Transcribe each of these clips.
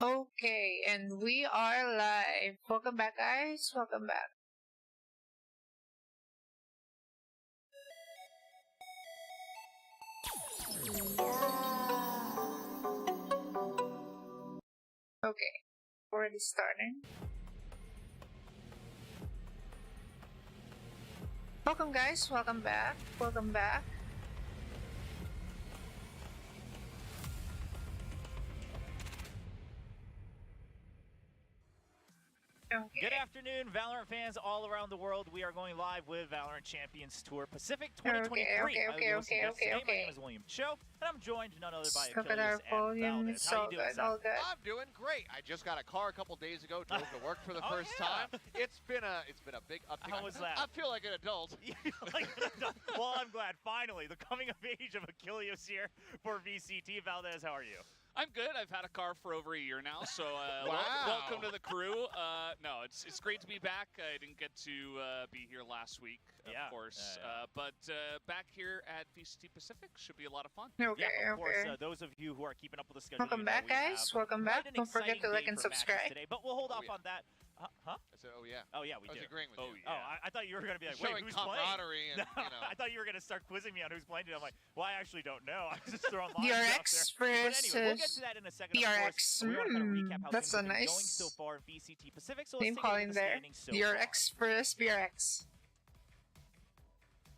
Okay, and we are live. Welcome back, guys. Welcome back. Okay, already starting. Welcome, guys. Welcome back. Welcome back. Okay. Good afternoon, Valorant fans all around the world. We are going live with Valorant Champions Tour Pacific 2023. Okay. My name is William Cho, and I'm joined none other by Look at our Achilles and volume. Valdez. It's How all you doing, good. son? All good. I'm doing great. I just got a car a couple days ago, drove to work for the Oh, first yeah. time. It's been a big uptick. How was that? I feel like an adult. Well, I'm glad. Finally, the coming of age of Achilles here for VCT. Valdez, how are you? I'm good. I've had a car for over a year now, so Wow. welcome to the crew. No, it's great to be back. I didn't get to be here last week, of course, but back here at VCT Pacific should be a lot of fun. Okay, Yeah, of course. okay. Those of you who are keeping up with the schedule, Welcome you know back, we guys. have Welcome quite back. an Don't forget exciting to like day and for matches subscribe. today, but we'll hold off yeah. on that. Huh? I said, oh yeah. Oh yeah, we I was do. agreeing with Oh, you. yeah. Oh, I thought you were going to be like, Showing wait, who's playing? camaraderie and, No, you know. I thought you were going to start quizzing me on who's playing today. I'm like, well, I actually don't know. I was just throwing lines DRX out there. But anyway, we'll get versus to that in a second. PRX. Of course, we want to kind of recap how That's things have a been nice going so far in VCT Pacific. So name let's take a look at calling the there. standings so DRX versus PRX.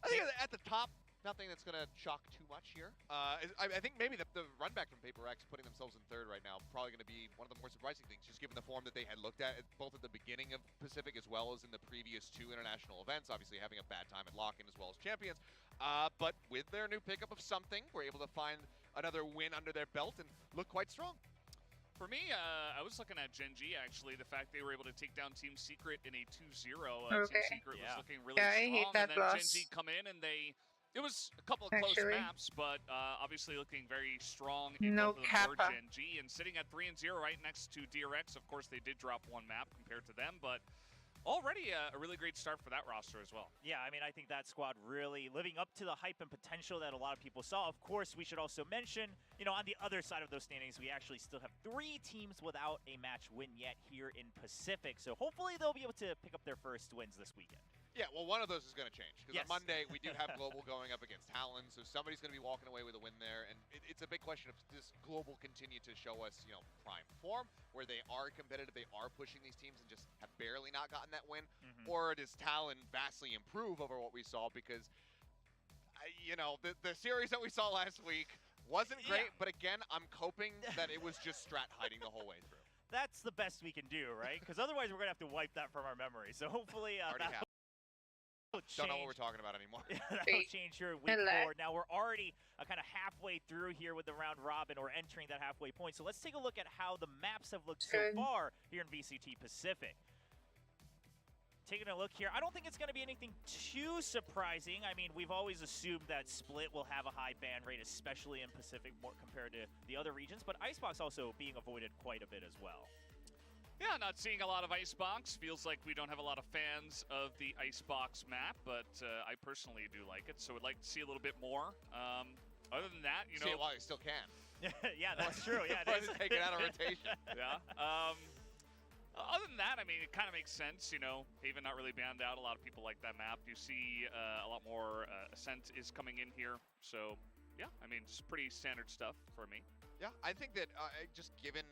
I think at the top, nothing that's going to shock too much here. I think maybe the run back from PRX putting themselves in third right now probably going to be one of the more surprising things, just given the form that they had looked at both at the beginning of Pacific as well as in the previous two international events, obviously having a bad time at lock-in as well as champions. But with their new pickup of something, we're able to find another win under their belt and look quite strong. For me, I was looking at Gen G, actually. The fact they were able to take down Team Secret in a 2-0. Okay. Team Secret was looking really Yeah, I strong. hate that and then loss. Gen G come in and it was a couple of close Actually. maps, but obviously looking very strong in No both of them for kappa. Gen G. And sitting at 3-0 right next to DRX. Of course, they did drop one map compared to them, but already a really great start for that roster as well. Yeah, I mean, I think that squad really living up to the hype and potential that a lot of people saw. Of course, we should also mention, you know, on the other side of those standings, we actually still have 3 teams without a match win yet here in Pacific. So hopefully they'll be able to pick up their first wins this weekend. Yeah, well, one of those is going to change. Because Yes. on Monday, we do have Global going up against Talon, so somebody's going to be walking away with a win there. And it's a big question of does Global continue to show us, you know, prime form, where they are competitive, they are pushing these teams and just have barely not gotten that win? Or does Talon vastly improve over what we saw? Because, you know, the series that we saw last week wasn't great, but again, I'm hoping that it was just strat hiding the whole way through. That's the best we can do, right? Because otherwise we're going to have to wipe that from our memory. So hopefully Already that happened. will Don't know what change. we're talking about anymore. That'll change here in week 4. Now we're already kind of halfway through here with the round robin, or entering that halfway point. So let's take a look at how the maps have looked so far here in VCT Pacific. Taking a look here, I don't think it's going to be anything too surprising. I mean, we've always assumed that Split will have a high ban rate, especially in Pacific more compared to the other regions, but Icebox also being avoided quite a bit as well. Yeah, not seeing a lot of Icebox. Feels like we don't have a lot of fans of the Icebox map, but I personally do like it, so I'd like to see a little bit more. Other than that, you know... See it while you still can. Yeah, that's true. Yeah, Why take it out of rotation? Yeah. Other than that, I mean, it kind of makes sense, you know. Haven not really banned out. A lot of people like that map. You see a lot more Ascent is coming in here. So, yeah, I mean, it's pretty standard stuff for me. Yeah, I think that just given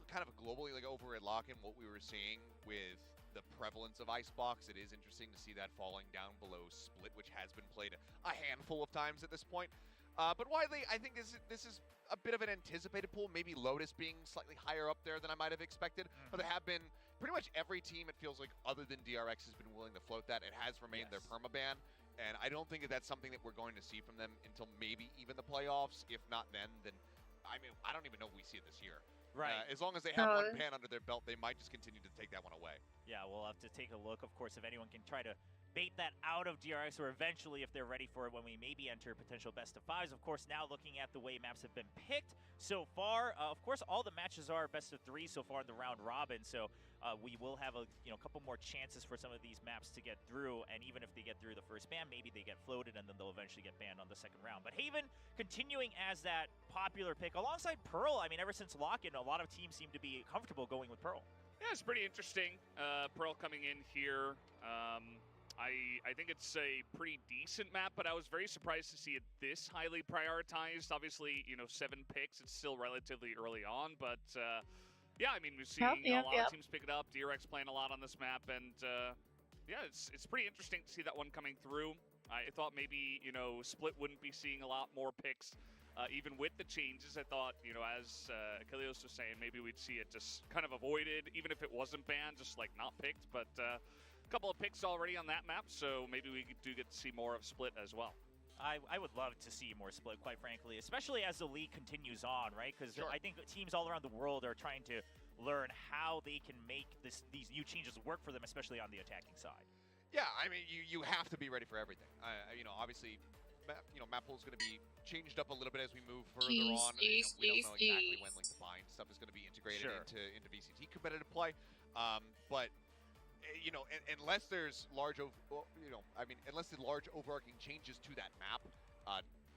kind of globally, like over at Lock-in, what we were seeing with the prevalence of Icebox, it is interesting to see that falling down below Split, which has been played a handful of times at this point. But widely, I think this is a bit of an anticipated pool, maybe Lotus being slightly higher up there than I might have expected. But there have been pretty much every team, it feels like, other than DRX has been willing to float that. It has remained their permaban. And I don't think that that's something that we're going to see from them until maybe even the playoffs. If not then, I mean, I don't even know if we see it this year. Right. As long as they have one ban under their belt, they might just continue to take that one away. Yeah, we'll have to take a look, of course, if anyone can try to bait that out of DRX, or eventually if they're ready for it when we maybe enter potential best of 5s. Of course, now looking at the way maps have been picked, so far, of course, all the matches are best of 3 so far in the round robin. So we will have a couple more chances for some of these maps to get through. And even if they get through the first ban, maybe they get floated and then they'll eventually get banned on the second round. But Haven continuing as that popular pick alongside Pearl. I mean, ever since lock-in, a lot of teams seem to be comfortable going with Pearl. Yeah, it's pretty interesting. Pearl coming in here. I think it's a pretty decent map, but I was very surprised to see it this highly prioritized. Obviously, 7 picks. It's still relatively early on, but yeah, I mean, we're seeing a lot of teams pick it up. DRX playing a lot on this map, and yeah, it's pretty interesting to see that one coming through. I thought maybe, Split wouldn't be seeing a lot more picks, even with the changes. I thought, as Achilles was saying, maybe we'd see it just kind of avoided, even if it wasn't banned, just like not picked. But a couple of picks already on that map, so maybe we do get to see more of Split as well. I would love to see more Split, quite frankly, especially as the league continues on, right? Because I think teams all around the world are trying to learn how they can make these new changes work for them, especially on the attacking side. Yeah, I mean, you have to be ready for everything. Obviously, map pool is going to be changed up a little bit as we move further on. We don't know exactly when like the bind stuff is going to be integrated into VCT competitive play, but. Unless there's large, unless the large overarching changes to that map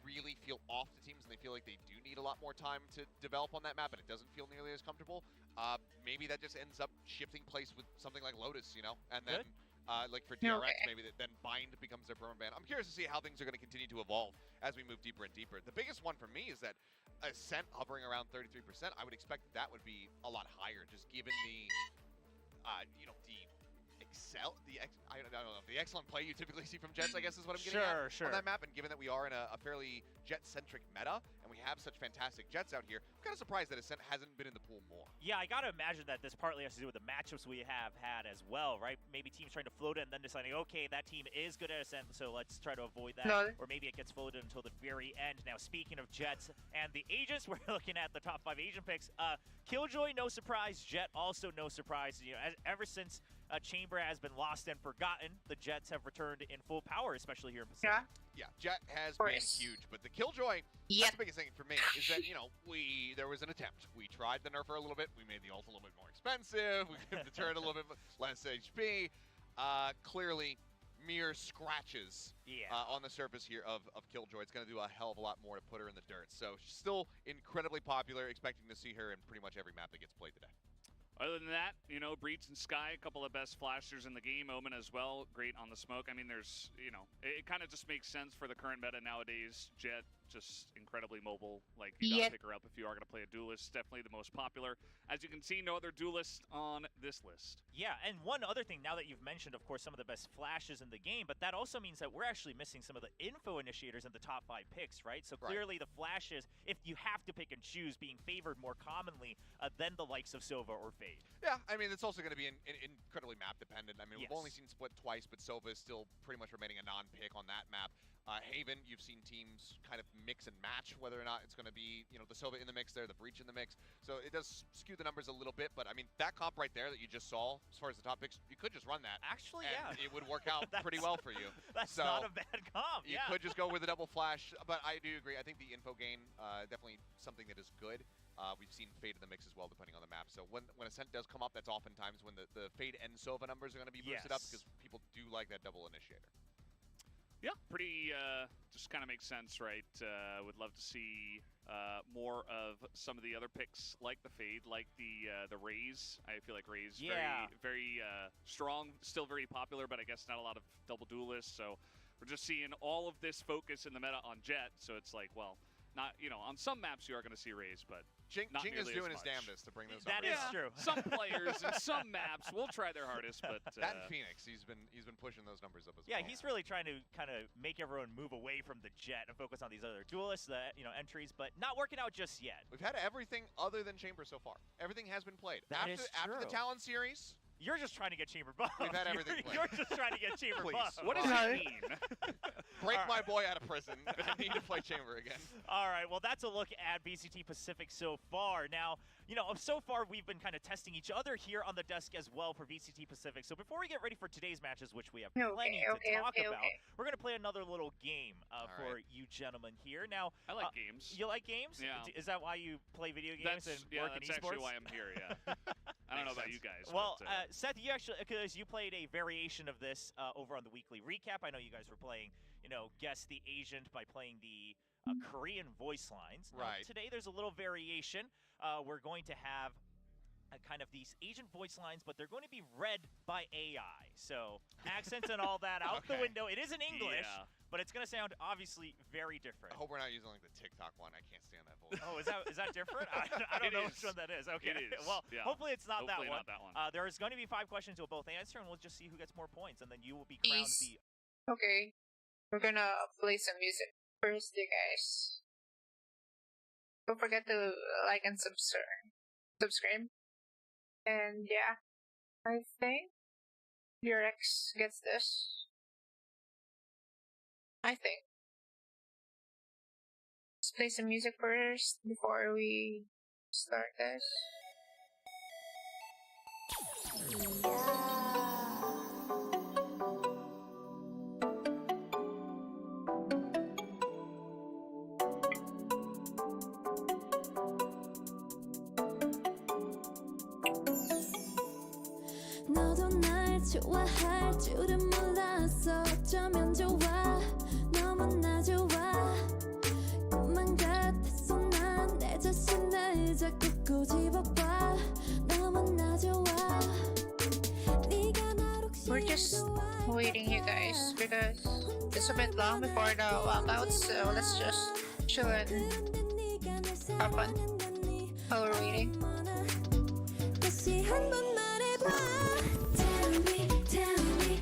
really feel off to teams and they feel like they do need a lot more time to develop on that map and it doesn't feel nearly as comfortable, maybe that just ends up shifting place with something like Lotus, and then like for DRX, maybe then Bind becomes their permanent ban. I'm curious to see how things are going to continue to evolve as we move deeper and deeper. The biggest one for me is that Ascent hovering around 33%. I would expect that would be a lot higher, just given the the excellent play you typically see from Jets, I guess is what I'm getting at on that map. And given that we are in a fairly Jet-centric meta, and we have such fantastic Jets out here, I'm kind of surprised that Ascent hasn't been in the pool more. Yeah, I got to imagine that this partly has to do with the matchups we have had as well, right? Maybe teams trying to float it and then deciding, okay, that team is good at Ascent, so let's try to avoid that. Or maybe it gets floated until the very end. Now, speaking of Jets and the agents, we're looking at the top 5 agent picks. Killjoy, no surprise. Jet, also no surprise. Ever since Chamber has been lost and forgotten, the Jets have returned in full power, especially here in Pacific. Yeah, Jet has been huge, but the Killjoy, that's the biggest thing for me, is that, there was an attempt. We tried the nerfer a little bit. We made the ult a little bit more expensive. We gave the turret a little bit less HP. Clearly, mere scratches on the surface here of Killjoy. It's going to do a hell of a lot more to put her in the dirt. So, she's still incredibly popular, expecting to see her in pretty much every map that gets played today. Other than that, Breach and Sky, a couple of best flashers in the game. Omen as well, great on the smoke. I mean, there's, it kind of just makes sense for the current meta nowadays. Jet, just incredibly mobile. Like, you gotta pick her up if you are gonna play a duelist. Definitely the most popular. As you can see, no other duelist on this list. Yeah, and one other thing, now that you've mentioned, of course, some of the best flashes in the game, but that also means that we're actually missing some of the info initiators in the top 5 picks, right? So clearly the flashes, if you have to pick and choose, being favored more commonly than the likes of Sova or Fade. Yeah, I mean, it's also going to be incredibly map dependent. I mean, we've only seen Split twice, but Sova is still pretty much remaining a non-pick on that map. Haven, you've seen teams kind of mix and match whether or not it's going to be, the Sova in the mix there, the Breach in the mix. So it does skew the numbers a little bit, but I mean, that comp right there that you just saw, as far as the top picks, you could just run that. Actually, and it would work out pretty well for you. That's not a bad comp, You could just go with a double flash, but I do agree. I think the info gain, definitely something that is good. We've seen Fade in the mix as well, depending on the map. So when Ascent does come up, that's oftentimes when the Fade and Sova numbers are going to be boosted up, because people do like that double initiator. Yeah, pretty, just kind of makes sense, right? Would love to see more of some of the other picks, like the Fade, like the Raze. I feel like Raze very strong, still very popular, but I guess not a lot of double duelists. So we're just seeing all of this focus in the meta on Jet. So it's like, well, not, on some maps you are going to see Raze, but Jing is doing his damnedest to bring those up. That is true. Some players and some maps will try their hardest, but that and Phoenix, he's been pushing those numbers up as well. Yeah, he's really trying to kind of make everyone move away from the Jet and focus on these other duelists, entries, but not working out just yet. We've had everything other than Chamber so far. Everything has been played. That after the Talon series, You're just trying to get chamber buff. We've had everything played. You're just trying to get chamber Please. buff. What does that mean? Break my boy out of prison. I need to play chamber again. All right, well, that's a look at VCT Pacific so far. Now, you know, so far we've been kind of testing each other here on the desk as well for VCT Pacific. So before we get ready for today's matches, which we have plenty to talk about, we're going to play another little game for you gentlemen here. Now, I like games. You like games? Yeah. Is that why you play video games and work in esports? That's actually why I'm here, yeah. I don't know about you guys. Well, but, Seth, you actually, because you played a variation of this over on the weekly recap. I know you guys were playing, you know, Guess the Agent by playing the Korean voice lines. Right. Now, today there's a little variation. We're going to have kind of these agent voice lines, but they're going to be read by AI. So accents and all that out the window. It is in English, but it's going to sound obviously very different. I hope we're not using like the TikTok one. I can't stand that voice. Oh, is that different? I don't know which one that is. Okay. It is. Well, hopefully it's not hopefully that one. Not that one. There is going to be 5 questions you'll both answer, and we'll just see who gets more points, and then you will be crowned the... Okay. We're gonna play some music first, you guys. Don't forget to like and subscribe. And yeah, I think DRX gets this. I think. Let's play some music first before we start this. 너도 날 좋아할 줄은 몰랐어. 어쩌면 좋아, 너무나 좋아. 꿈만 같았어. 난 내 자신을 자꾸 꼬집어봐. 너무나 좋아. 네가 날 혹시 We're just waiting, you guys, because it's a bit long before the walkout, so let's just chill and have fun while we're waiting. 다시 한번 말해봐. Tell me, tell me,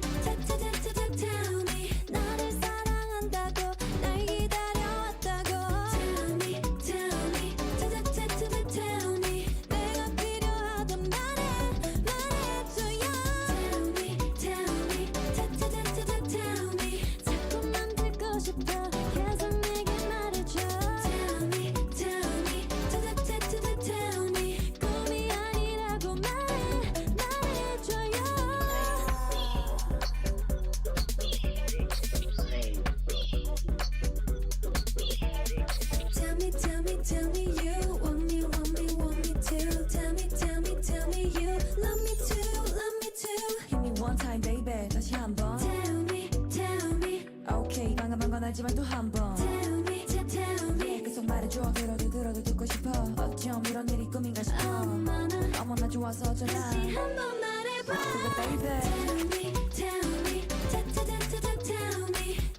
너를 사랑한다고, 날 기다려왔다고. Tell me, tell me, 내가 필요하단 말해줘요. Tell me, 자꾸만 듣고 싶어. 계속 내게 말해줘. Tell me, 꿈이 아니라고 말해줘요. Tell me you want me too. Tell me you love me too. Hit me one time baby, 다시 한번. Tell me. Okay, 방금 건 알지만 또 한 번. Tell me. 계속 말해줘. 들어도 듣고 싶어. 어쩜 이런 일이 꿈인가 싶어. 너무나 좋아서 어쩌나. 다시 한번 말해봐. baby. Tell me.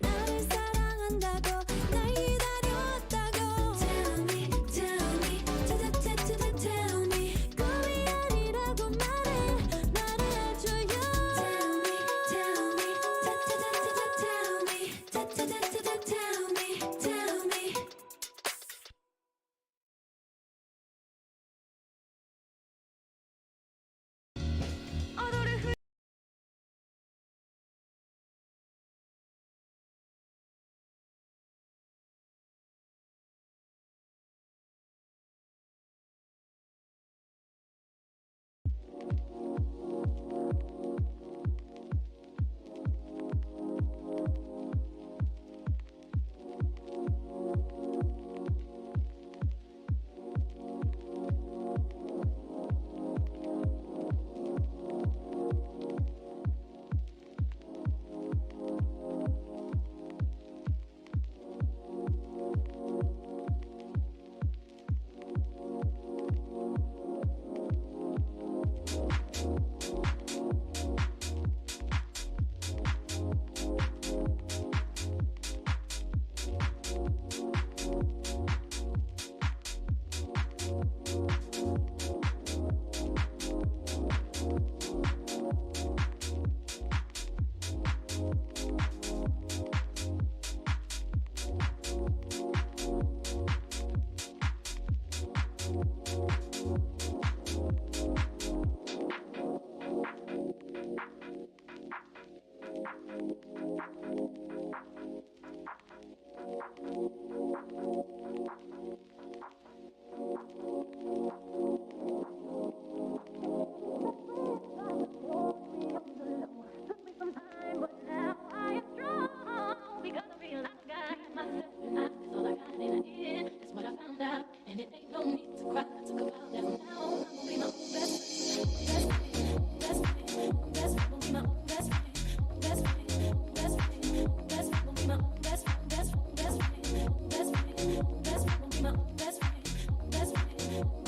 나를 사랑한다고, 날 기다려왔다고. Tell me. 꿈이 아니라고 말해줘요. Tell me.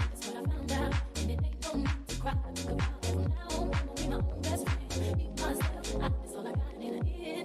That's what I found out. And it ain't no need to cry. Think about it from now on. I'ma be my own best friend. Be myself. That's all I got in the end.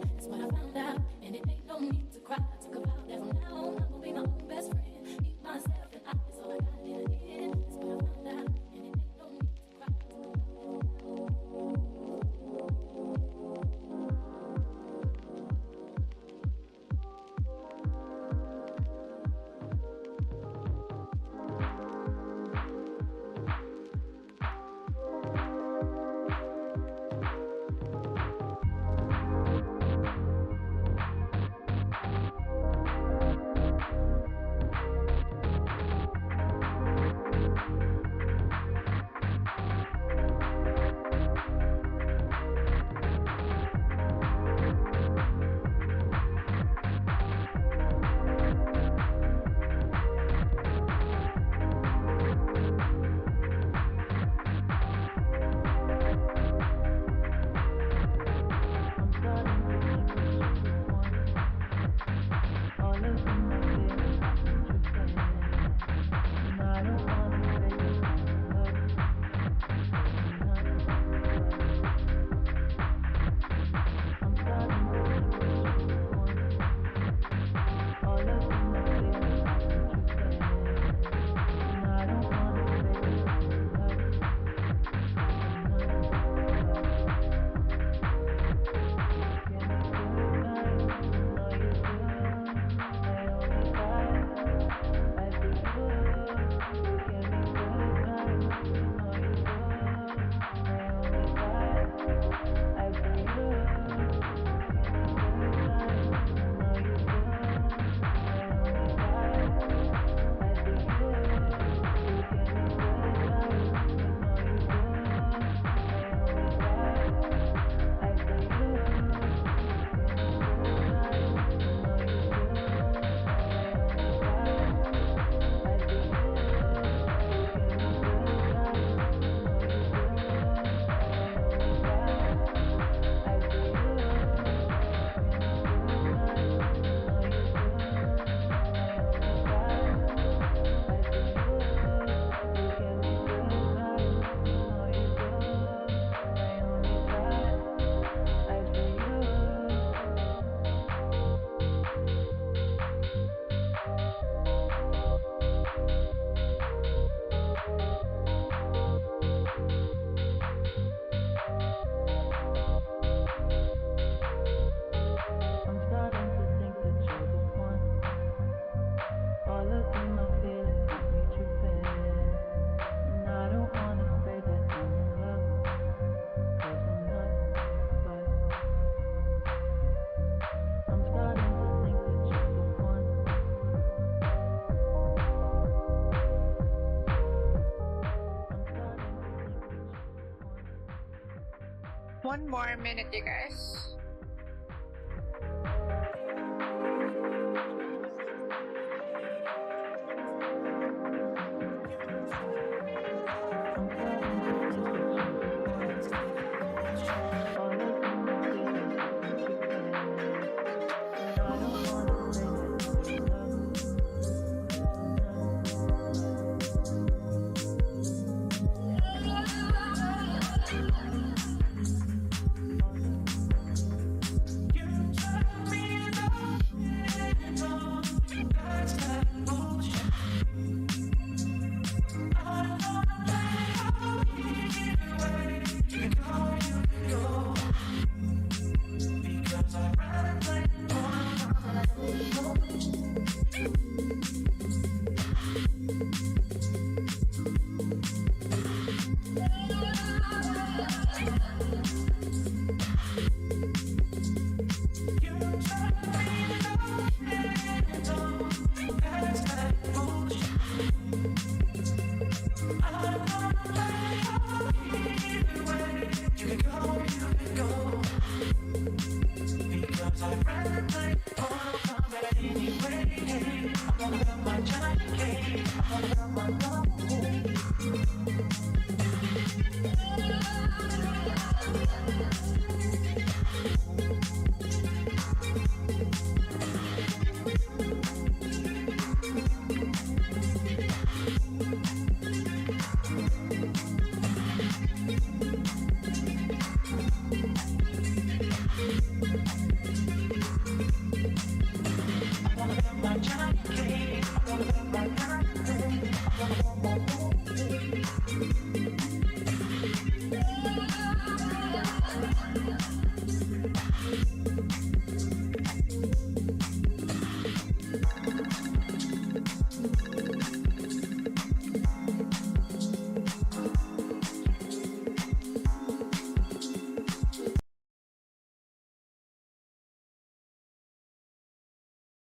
One more minute, you guys.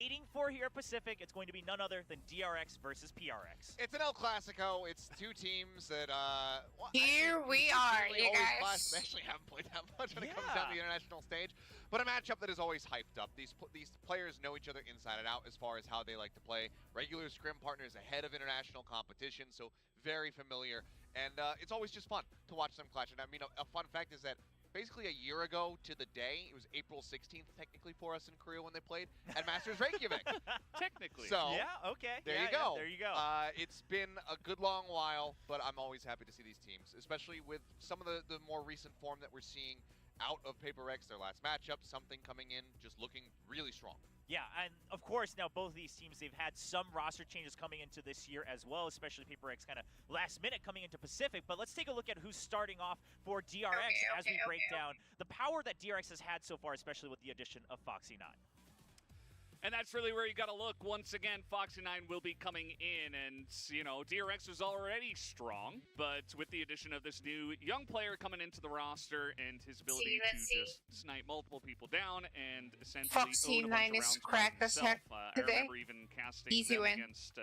Waiting for here at Pacific, it's going to be none other than DRX versus PRX. It's an El Clasico. It's two teams that, well, Here we are, you guys. They actually haven't played that much when it comes down to the international stage, but a matchup that is always hyped up. These players know each other inside and out as far as how they like to play. Regular scrim partners ahead of international competition, so very familiar. And it's always just fun to watch them clash. And I mean, a fun fact is that basically a year ago to the day, it was April 16th technically for us in Korea when they played at Masters Reykjavik. Technically. So yeah, okay. there you go. There you go. It's been a good long while, but I'm always happy to see these teams, especially with some of the more recent form that we're seeing out of PRX, their last matchup, something coming in, just looking really strong. Yeah, and of course, now both of these teams, they've had some roster changes coming into this year as well, especially PRX kind of last minute coming into Pacific. But let's take a look at who's starting off for DRX as we break down the power that DRX has had so far, especially with the addition of Foxy9. And that's really where you got to look. Once again, Foxy9 will be coming in, and, you know, DRX is already strong, but with the addition of this new young player coming into the roster and his ability to just snipe multiple people down and essentially Foxy9 is cracked as heck today. I remember even casting Easy them win. against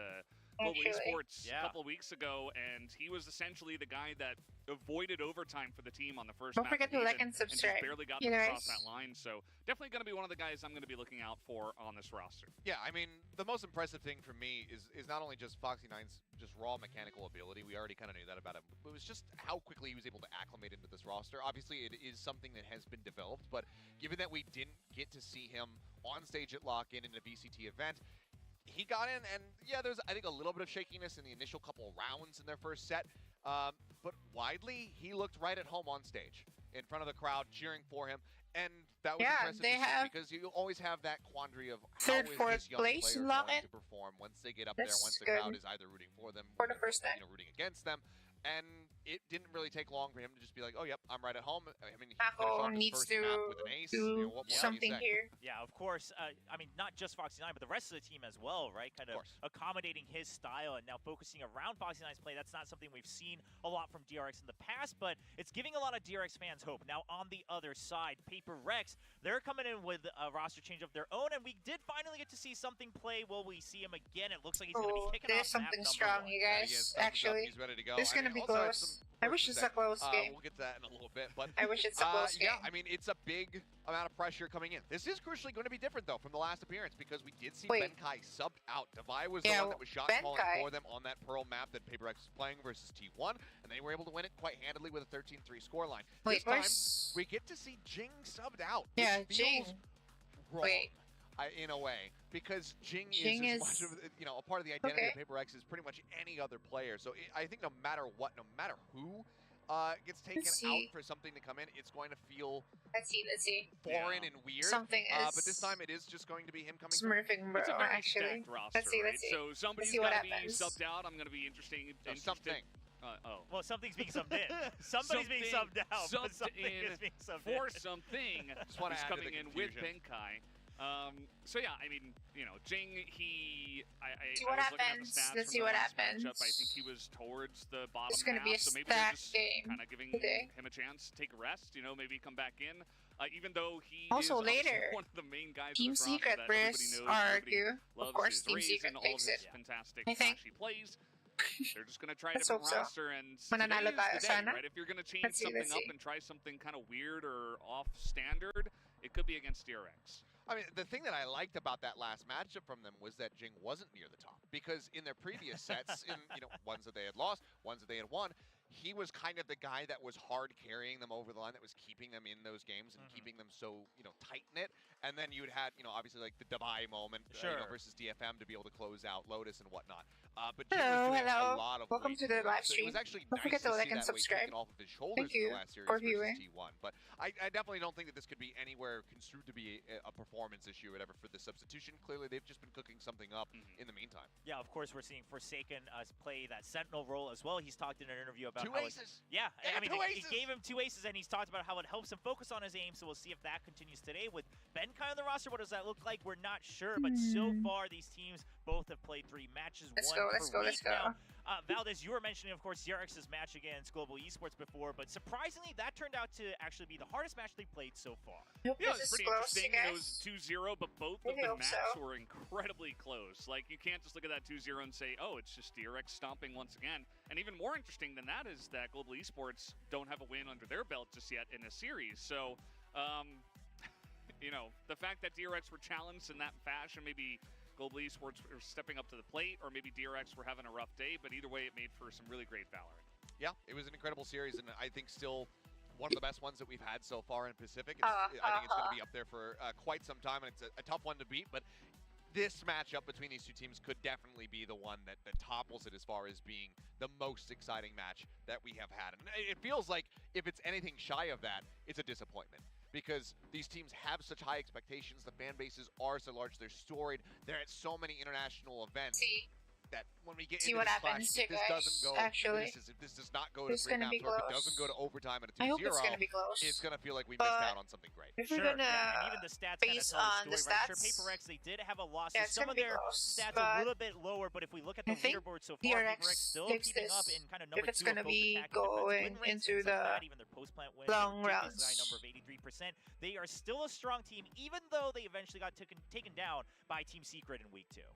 Global Esports a couple of weeks ago, and he was essentially the guy that avoided overtime for the team on the first Don't map forget to like and subscribe. just barely got them across that line, so definitely going to be one of the guys I'm going to be looking out for on this roster. Yeah, I mean, the most impressive thing for me is not only just Foxy9's just raw mechanical ability, we already kind of knew that about him, but it was just how quickly he was able to acclimate into this roster. Obviously, it is something that has been developed, but given that we didn't get to see him on stage at Lock-In in a VCT event, he got in, and yeah, there's, I think, a little bit of shakiness in the initial couple of rounds in their first set, but widely, he looked right at home on stage, in front of the crowd, cheering for him, and that was impressive to see, because you always have that quandary of how is this young player going to perform once they get up there, once the crowd is either rooting for them, for the first time, rooting against them. And it didn't really take long for him to just be like, oh, yep, I'm right at home. I mean, he needs to do something here. Yeah, of course. I mean, not just Foxy9, but the rest of the team as well, right? Kind of accommodating his style and now focusing around Foxy9's play. That's not something we've seen a lot from DRX in the past, but it's giving a lot of DRX fans hope. Now, on the other side, PRX, they're coming in with a roster change of their own, and we did finally get to see something play. Will we see him again? It looks like he's going to be kicking off something strong, you guys. Actually, he's ready to go. It's going to be close. I wish it's a close game. We'll get to that in a little bit, but I wish it's a close game. yeah, I mean, it's a big amount of pressure coming in. This is crucially going to be different, though, from the last appearance, because we did see Benkai subbed out. Devi was the one that was shot calling for them on that Pearl map that PRX was playing versus T1, and they were able to win it quite handily with a 13-3 scoreline. This time, we get to see Jing subbed out. Yeah, Jing. Wrong, in a way, because Jing is as much of a part of the identity of PRX as pretty much any other player. So I think no matter what, no matter who gets taken out for something to come in, it's going to feel let's see foreign and weird. Something is but this time it is just going to be him coming. Smurfing, bro. It's a very Actually, stacked roster, let's see. So somebody's got to be subbed out. I'm going to be interested. Something. Well, something's being subbed in. Somebody's being subbed out. Subbed something in is being subbed for in. something. Just want to add coming to the in with confusion. Benkai. So yeah, I mean, Jing, see what happens. Let's see what happens. Matchup, I think he was towards the bottom It's gonna be a so maybe they're just game kind of giving him a chance to take a rest, maybe come back in. Even though he also is later one of the main guys Team Secret versus RRQ. Of course, Team Secret takes it. Fantastic I think flashy plays. They're just going to try a different roster, and mananalo tayo sana. right? If you're going to change something up and try something kind of weird or off standard, it could be against DRX. I mean, the thing that I liked about that last matchup from them was that Jing wasn't near the top, because in their previous sets, in ones that they had lost, ones that they had won, he was kind of the guy that was hard carrying them over the line, that was keeping them in those games and keeping them so tight-knit. And then you'd had obviously like the Dubai moment versus DFM to be able to close out Lotus and whatnot. But Jing was doing a lot of welcome to the live stream. So it was actually don't nice forget to like see and that subscribe. weight taken off of his shoulders Thank you in the last series for versus viewing. T1. But I definitely don't think that this could be anywhere construed to be a performance issue or whatever for the substitution. Clearly, they've just been cooking something up in the meantime. Yeah, of course, we're seeing Forsaken play that Sentinel role as well. He's talked in an interview about Two how aces. Yeah, I mean, it it gave him 2 aces, and he's talked about how it helps him focus on his aim, so we'll see if that continues today. With Benkai on the roster, what does that look like? We're not sure, but so far, these teams both have played 3 matches. Let's go. Now, Valdez, you were mentioning, of course, DRX's match against Global Esports before, but surprisingly, that turned out to actually be the hardest match they played so far. Yeah, it was pretty interesting. It was 2-0, but both of the maps were incredibly close. Like, you can't just look at that 2-0 and say, oh, it's just DRX stomping once again. And even more interesting than that is that Global Esports don't have a win under their belt just yet in a series. So, the fact that DRX were challenged in that fashion, maybe Global Esports were stepping up to the plate, or maybe DRX were having a rough day, but either way, it made for some really great Valorant. Yeah, it was an incredible series, and I think still one of the best ones that we've had so far in Pacific. I think it's going to be up there for quite some time, and it's a tough one to beat, but this matchup between these two teams could definitely be the one that topples it as far as being the most exciting match that we have had. And it feels like if it's anything shy of that, it's a disappointment, because these teams have such high expectations. The fan bases are so large. They're storied. They're at so many international events. That when we get into what this happens clash, if this doesn't go, if this does not go to 3 maps, or if it doesn't go to overtime and a 2-0, I hope it's going to be close. it's going to feel like we missed out on something great. If we're going to and even the stats based on the story, right? stats, Sure, PRX, they did have a loss. Yeah, So some of their stats a little bit lower, but if we look at the leaderboard so far, PRX still keeping up in kind of number 2 if it's going to be going into the even their post-plant win, long rounds. High number of 83%. They are still a strong team, even though they eventually got taken down by Team Secret in week 2.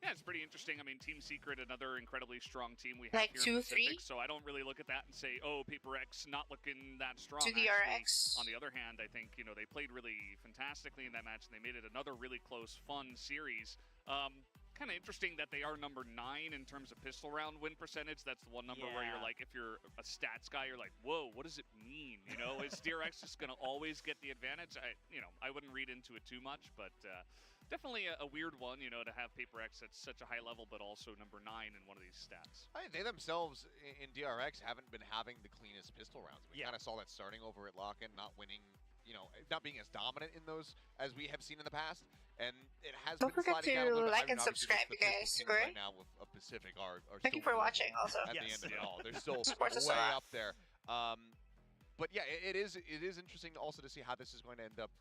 Yeah, it's pretty interesting. I mean, Team Secret, another incredibly strong team we have like here in 2-3. Pacific, so I don't really look at that and say, oh, PRX not looking that strong. To DRX. On the other hand, I think, they played really fantastically in that match, and they made it another really close, fun series. Kind of interesting that they are number 9 in terms of pistol round win percentage. That's the one number where you're like, if you're a stats guy, you're like, whoa, what does it mean? Is DRX just going to always get the advantage? I wouldn't read into it too much, but definitely a weird one, to have PRX at such a high level, but also number 9 in one of these stats. I mean, they themselves in DRX haven't been having the cleanest pistol rounds. We kind of saw that starting over at Lock-In, not winning, not being as dominant in those as we have seen in the past. And it has Don't been forget sliding down a to little bit. like and Obviously, subscribe, the you guys. right now with Pacific are Thank you for watching also. At the end of it all. They're still Support us way a lot. up there. But yeah, it is interesting also to see how this is going to end up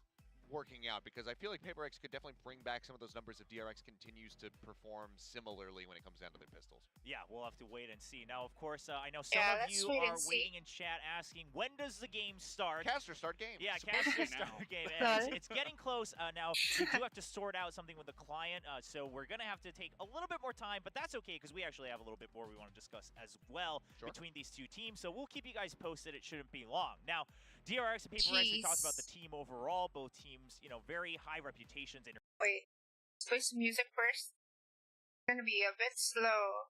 working out, because I feel like PRX could definitely bring back some of those numbers if DRX continues to perform similarly when it comes down to their pistols. Yeah, we'll have to wait and see. Now, of course, I know some Yeah, of let's you wait are and see. waiting in chat asking, when does the game start? Caster start game. Yeah, Supposedly caster now. start game. Got And it. it's getting close. Now, we do have to sort out something with the client, so we're going to have to take a little bit more time, but that's okay because we actually have a little bit more we want to discuss as well between these two teams. So we'll keep you guys posted. It shouldn't be long. Now, DRX and PRX, we talked about the team overall. Both teams, you know, very high reputations. Wait, let's play some music first. It's gonna be a bit slow.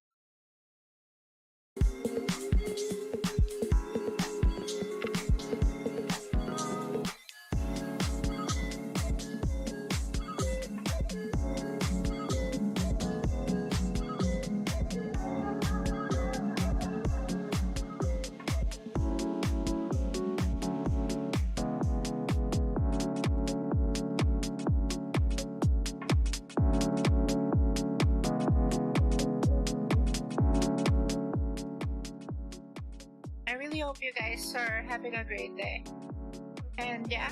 I really hope you guys are having a great day. And yeah,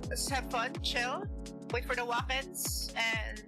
let's have fun, chill, wait for the walk-ins, and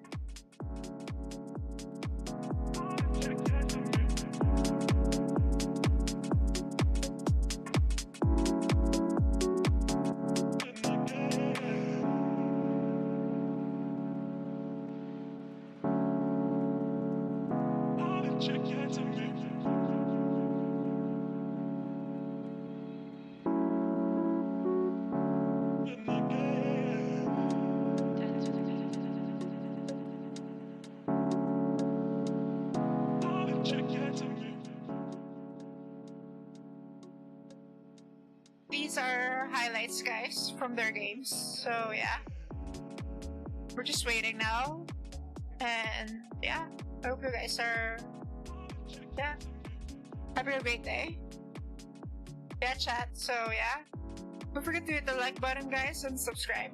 these are highlights, guys, from their games. So yeah, we're just waiting now, and yeah, I hope you guys are having a great day. Yeah, chat. So yeah, don't forget to hit the like button, guys, and subscribe.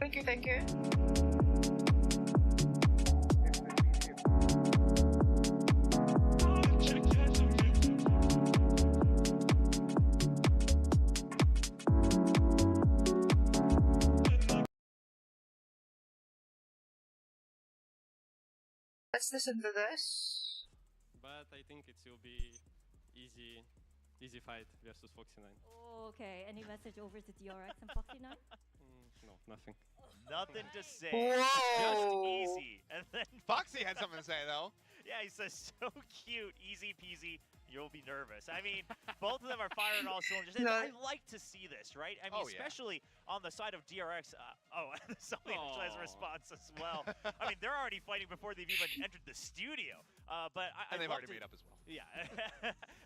Thank you, thank you. Let's listen to this. But I think it will be easy fight versus Foxy9. Oh, okay. Any message over to DRX and Foxy9? No, nothing. Nothing to say. Whoa. Just easy. And then Foxy had something to say, though. yeah, he says, so cute, easy peasy, you'll be nervous. I mean, both of them are firing all cylinders. And No. I like to see this, right? I mean, Oh, yeah. especially on the side of DRX. Somebody actually has a Aw. response as well. I mean, they're already fighting before they've even entered the studio. But And they've love already to- made up as well. Yeah,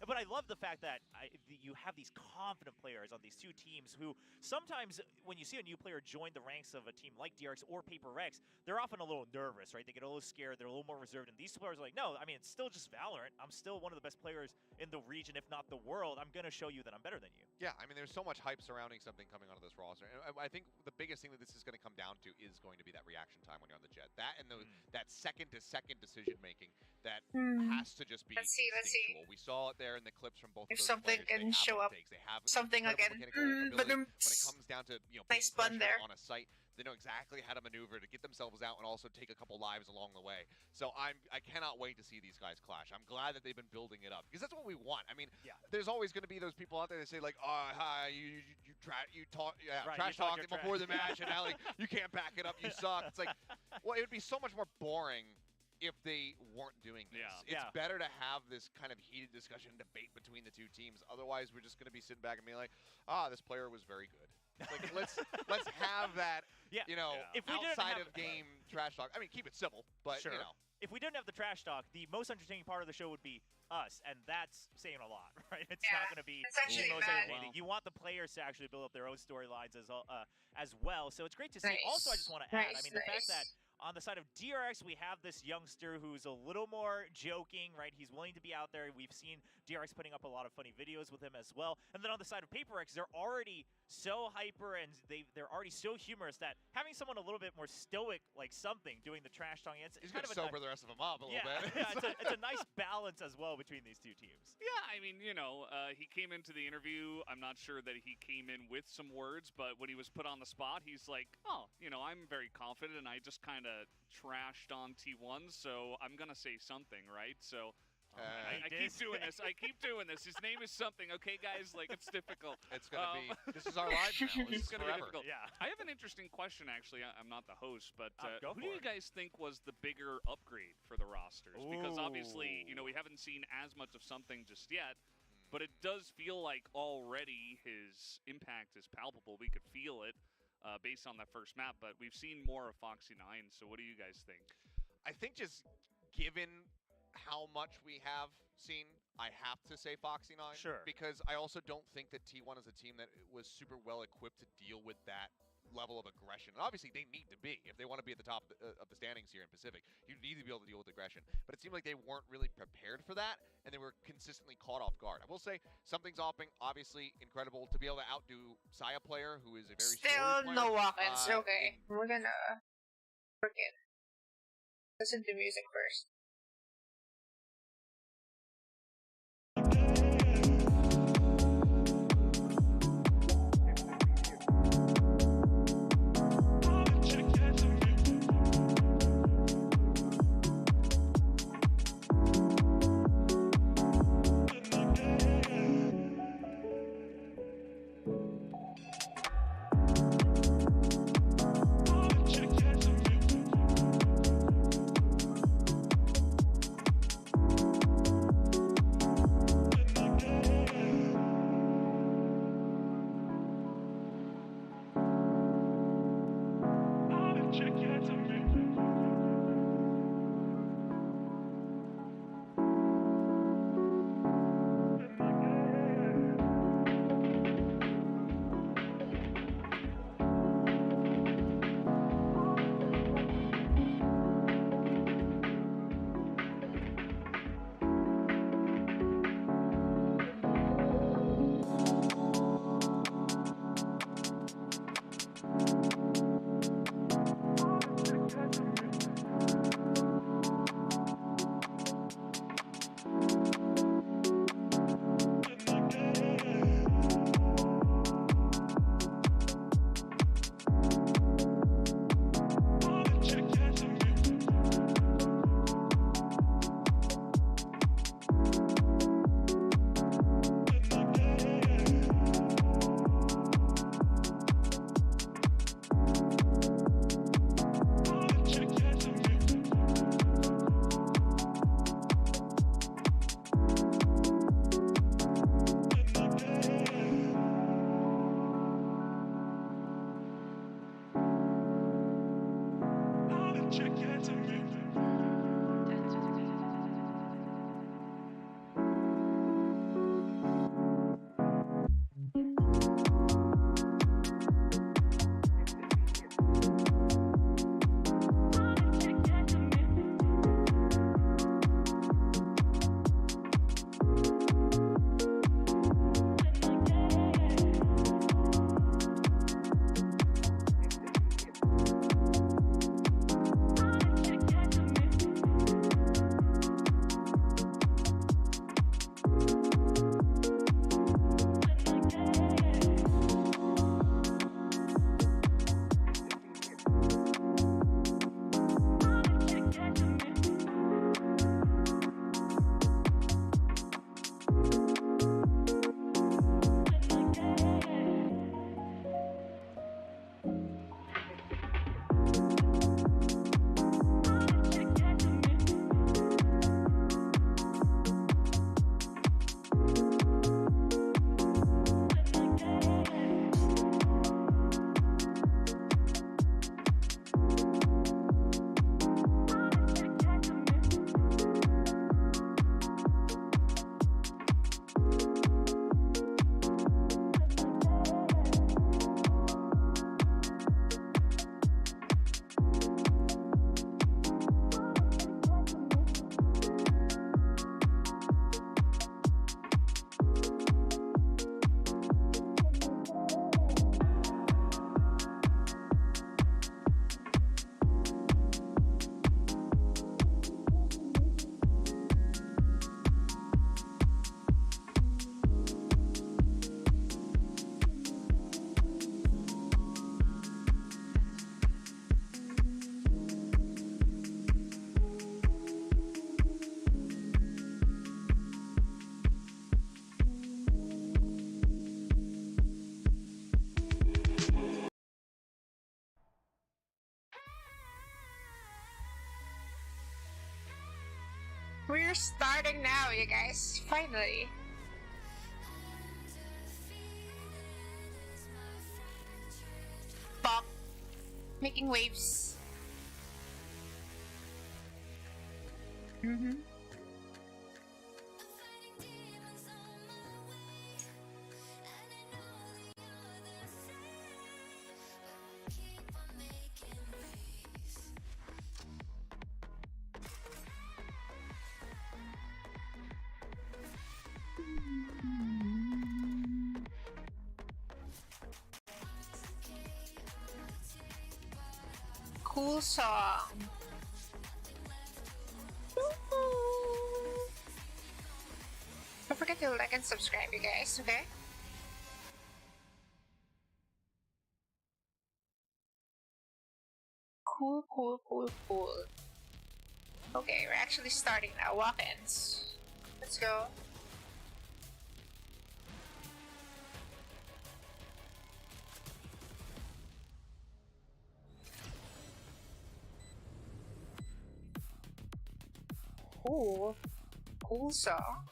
but I love the fact that you have these confident players on these two teams who sometimes, when you see a new player join the ranks of a team like DRX or PRX, they're often a little nervous, right? They get a little scared, they're a little more reserved, and these players are like, no, I mean, it's still just Valorant. I'm still one of the best players in the region, if not the world. I'm going to show you that I'm better than you. Yeah, I mean, there's so much hype surrounding something coming out of this roster. And I think the biggest thing that this is going to come down to is going to be that reaction time when you're on the jet. That and that second-to-second decision-making that has to just be Let's see, let's see. instinctual. We saw it there in the clips from both If of those something players. can They have show what up, it takes. They have something incredible again. mechanical But ability. When it comes down to nice being fun there. on a site, they know exactly how to maneuver to get themselves out and also take a couple lives along the way. So I cannot wait to see these guys clash. I'm glad that they've been building it up because that's what we want. I mean, there's always going to be those people out there that say like, "Oh, hi, you trash talk your before trash. the match, and now like you can't back it up, you suck." It's like, well, it would be so much more boring if they weren't doing this. Yeah. It's better to have this kind of heated discussion and debate between the two teams. Otherwise, we're just going to be sitting back and being like, this player was very good. It's like, let's have that, you know, If we didn't outside have- of game trash talk. I mean, keep it civil, but, Sure. you know. If we didn't have the trash talk, the most entertaining part of the show would be us, and that's saying a lot, right? It's Yeah, not going to be it's actually the most bad. entertaining. You want the players to actually build up their own storylines as well. So it's great to see. Also, I just want to add, I mean, the fact that On the side of DRX, we have this youngster who's a little more joking, right? He's willing to be out there. We've seen DRX putting up a lot of funny videos with him as well. And then on the side of PRX, they're already so hyper and they're already so humorous that having someone a little bit more stoic, like something, doing the trash talking, He's kind going of to sober the rest of them up a little bit. Yeah, it's a nice balance as well between these two teams. Yeah, I mean, you know, he came into the interview. I'm not sure that he came in with some words, but when he was put on the spot, he's like, oh, you know, I'm very confident, and I just kind of trashed on T1, so I'm going to say something, right? So I keep doing this. I keep doing this. His name is something, okay, guys? Like, it's difficult. It's going to be, this is our life now. This is going to be forever. difficult. Yeah. I have an interesting question, actually. I'm not the host, but Go who for do you it. guys think was the bigger upgrade for the rosters? Because obviously, you know, we haven't seen as much of something just yet, but it does feel like already his impact is palpable. We could feel it based on that first map, but we've seen more of Foxy 9, so what do you guys think? I think just given how much we have seen, I have to say Foxy 9. Sure. Because I also don't think that T1 is a team that was super well equipped to deal with that level of aggression. And obviously, they need to be. If they want to be at the top of the standings here in Pacific, you need to be able to deal with aggression. But it seemed like they weren't really prepared for that, and they were consistently caught off guard. I will say, something's hopping. Obviously, incredible to be able to outdo Saya player, who is a very Still storied no player. walk-ins. Okay, we're gonna freaking listen to music first. We're starting now, you guys. Finally. Pop. Making waves. Mm-hmm. Cool song. Don't forget to like and subscribe, you guys, okay? Cool, cool, cool, cool. Okay, we're actually starting now. Walk-ins. Let's go. Cool. Cool song.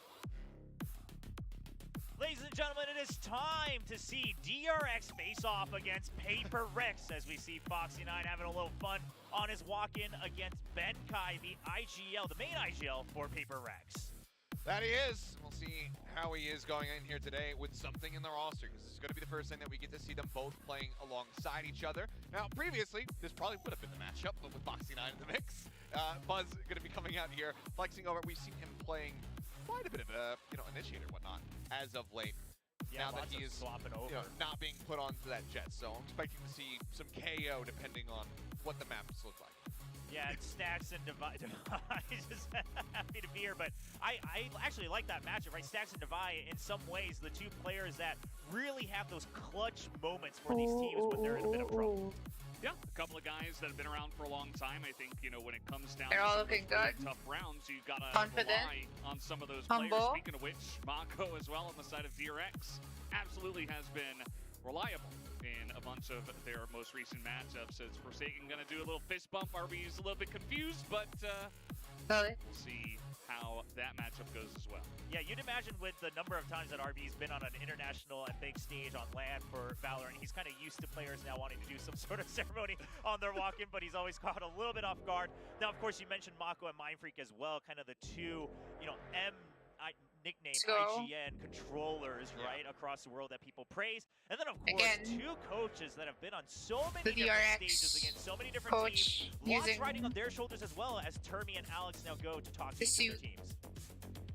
Ladies and gentlemen, it is time to see DRX face off against PRX as we see Foxy9 having a little fun on his walk-in against Benkai, the IGL, the main IGL for PRX. That he is. We'll see how he is going in here today with something in the roster, because this is going to be the first time that we get to see them both playing alongside each other. Now, previously, this probably would have been the matchup, but with Foxy9 in the mix. Buzz going to be coming out here, flexing over. We've seen him playing quite a bit of, initiator and whatnot as of late. Yeah, now that he is swapping over. not being put onto that jet, so I'm expecting to see some KO depending on what the maps look like. Yeah, and Stacks and Divide. Just happy to be here, but I actually like that matchup, right? Stacks and Divide, in some ways, the two players that really have those clutch moments for these teams when they're in a bit of trouble. Yeah, a couple of guys that have been around for a long time. I think, when it comes down They're to all some of those looking really good. tough rounds, you gotta Confident. rely on some of those Humble. players. Speaking of which, Mako as well on the side of DRX absolutely has been reliable in a bunch of their most recent matchups. As Forsaken gonna do a little fist bump, RB's a little bit confused, but Really? we'll see how that matchup goes as well. Yeah, you'd imagine with the number of times that RB's been on an international and big stage on LAN for Valorant, he's kind of used to players now wanting to do some sort of ceremony on their walk-in, but he's always caught a little bit off guard. Now, of course, you mentioned Mako and Mindfreak as well, kind of the two, nickname IGN controllers, right, across the world that people praise. And then, of course, Again, two coaches that have been on so many the different DRX stages against so many different coach teams. Lots using riding on their shoulders as well as Termi and Alex now go to talk to the each of their suit. teams.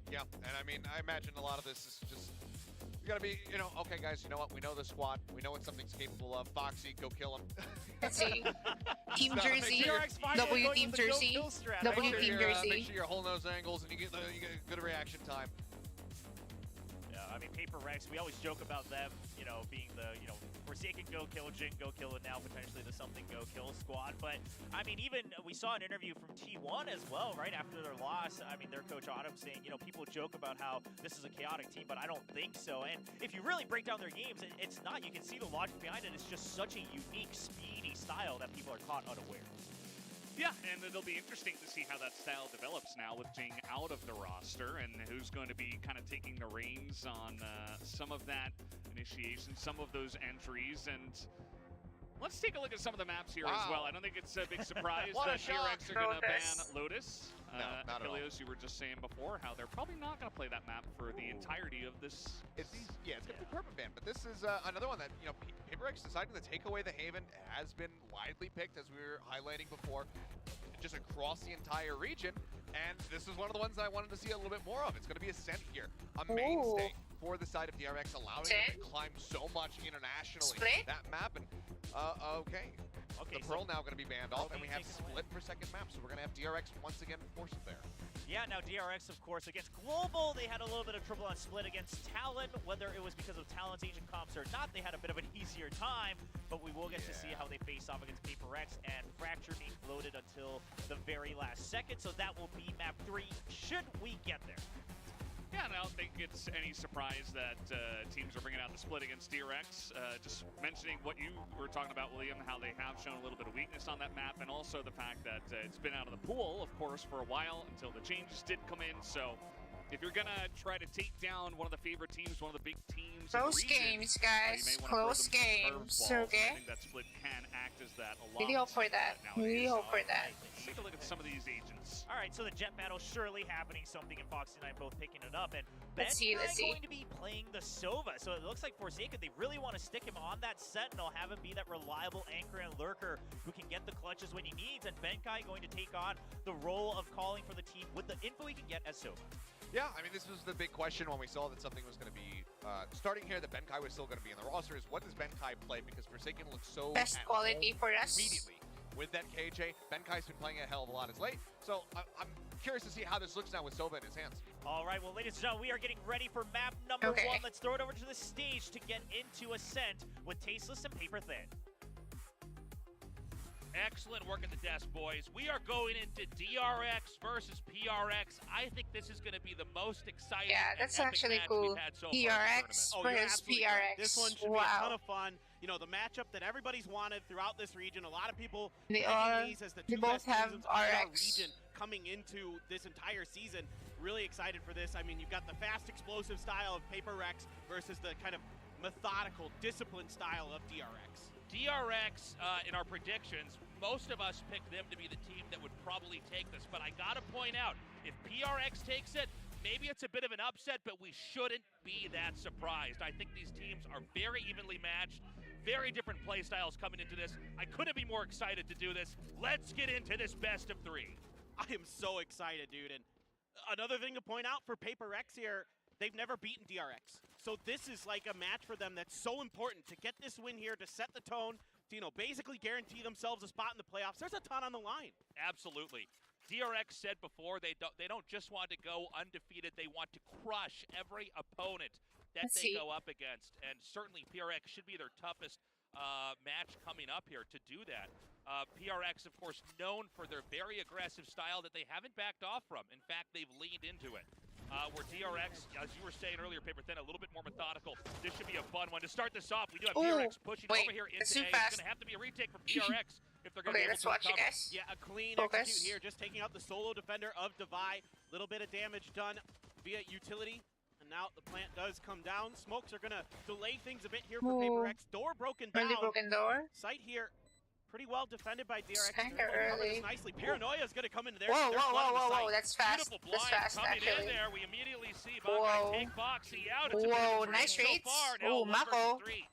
Yeah, and I mean, I imagine a lot of this is just, you gotta be, okay guys, you know what, we know the squad, we know what something's capable of. Foxy, go kill him. Let's see. Team So, make jersey. sure- DRX finally W going team with the jersey. no-kill strat. W Make sure team you're, jersey. Make sure you're holding those angles and you get a good reaction time. Yeah, I mean, PRX, we always joke about them, being the, Forsaken go kill, Jin go kill, and now potentially the something go kill squad. But, I mean, even we saw an interview from T1 as well, right after their loss. I mean, their coach Autumn saying, people joke about how this is a chaotic team, but I don't think so. And if you really break down their games, it's not. You can see the logic behind it. It's just such a unique, speedy style that people are caught unaware. Yeah, and it'll be interesting to see how that style develops now with Jing out of the roster and who's going to be kind of taking the reins on some of that initiation, some of those entries. And let's take a look at some of the maps here as well. I don't think it's a big surprise What a that shock. PRX are going to ban Lotus. Lotus. No, not at all. Achilles, you were just saying before how they're probably not going to play that map for the entirety of this It's season. it's gonna be permanent ban, but this is another one that PRX deciding to take away the Haven has been widely picked, as we were highlighting before, just across the entire region. And this is one of the ones that I wanted to see a little bit more of. It's going to be Ascent here, a mainstay for the side of DRX, allowing them to climb so much internationally. Split? That map and okay. Okay, The so Pearl now going to be banned off, and we have taken away. Split for second map, so we're going to have DRX once again forced there. Yeah, now DRX, of course, against Global, they had a little bit of trouble on Split against Talon. Whether it was because of Talon's Asian comps or not, they had a bit of an easier time, but we will get to see how they face off against PRX and Fracture being floated until the very last second, so that will be map 3, should we get there. Yeah, and I don't think it's any surprise that teams are bringing out the split against DRX. Just mentioning what you were talking about, William, how they have shown a little bit of weakness on that map, and also the fact that it's been out of the pool, of course, for a while until the changes did come in. So if you're going to try to take down one of the favorite teams, one of the big teams Close in the region, games, guys. you may wanna Close throw them some games. curveballs. Okay. I think that split can act as that a lot. Really hope for that. Really hope for that. Let's take a look at some of these agents. All right, so the jet battle surely happening. Something and Foxy and I both picking it up, and Let's see, let's see. going to be playing the Sova. So it looks like Forsaken, they really want to stick him on that Sentinel, have him be that reliable anchor and lurker who can get the clutches when he needs. And Benkai going to take on the role of calling for the team with the info he can get as Sova. Yeah, I mean, this was the big question when we saw that something was going to be starting here, that Benkai was still going to be in the roster, is what does Benkai play? Because Forsaken looks so Best at quality home for us. immediately. With that KJ, Benkai's been playing a hell of a lot as late, so I'm curious to see how this looks now with Sova in his hands. All right, well, ladies and gentlemen, we are getting ready for map number Okay. 1. Let's throw it over to the stage to get into Ascent with Tasteless and Paper Thin. Excellent work at the desk, boys. We are going into DRX versus PRX. I think this is going to be the most exciting Yeah, and that's epic actually match cool. we've had so far in the DRX tournament. Oh, you're versus absolutely correct. PRX. This one should be a ton Wow. of fun. You know, the matchup that everybody's wanted throughout this region. A lot of people They ranking all- these as the they two both best have teams in our RX. region coming into this entire season. Really excited for this. I mean, you've got the fast, explosive style of Paper Rex versus the kind of methodical, disciplined style of DRX. DRX, in our predictions, most of us picked them to be the team that would probably take this. But I got to point out, if PRX takes it, maybe it's a bit of an upset, but we shouldn't be that surprised. I think these teams are very evenly matched, very different play styles coming into this. I couldn't be more excited to do this. Let's get into this best of 3. I am so excited, dude. And another thing to point out for Paper X here, they've never beaten DRX. So this is like a match for them that's so important to get this win here, to set the tone, to, you know, basically guarantee themselves a spot in the playoffs. There's a ton on the line. Absolutely. DRX said before they don't just want to go undefeated, they want to crush every opponent that Let's they see. go up against. And certainly PRX should be their toughest match coming up here to do that. PRX, of course, known for their very aggressive style that they haven't backed off from. In fact, they've leaned into it. Where DRX, as you were saying earlier, Paper Thin, a little bit more methodical. This should be a fun one. To start this off, we do have Ooh, PRX pushing wait, over here it's into too A. It's fast. going to have to be a retake from PRX if they're going to Okay, be able let's to watch it, recover. guys. Yeah, a clean Focus. execute here, just taking out the solo defender of Divide. Little bit of damage done via utility. And now the plant does come down. Smokes are going to delay things a bit here for Ooh. Paper X. Door broken down. Really broken door. Site here, pretty well defended by DRX. Kinda They're able to cover this early. nicely. Paranoia is going to come into there. Whoa, They're whoa, flooding whoa, the whoa, whoa, site. that's fast. Beautiful That's blind fast, coming actually. in there. We immediately see Whoa. Bankai take Foxy out. It's a bit Whoa, of a nice so trades. far. Now Ooh, 1 versus Mako. 3.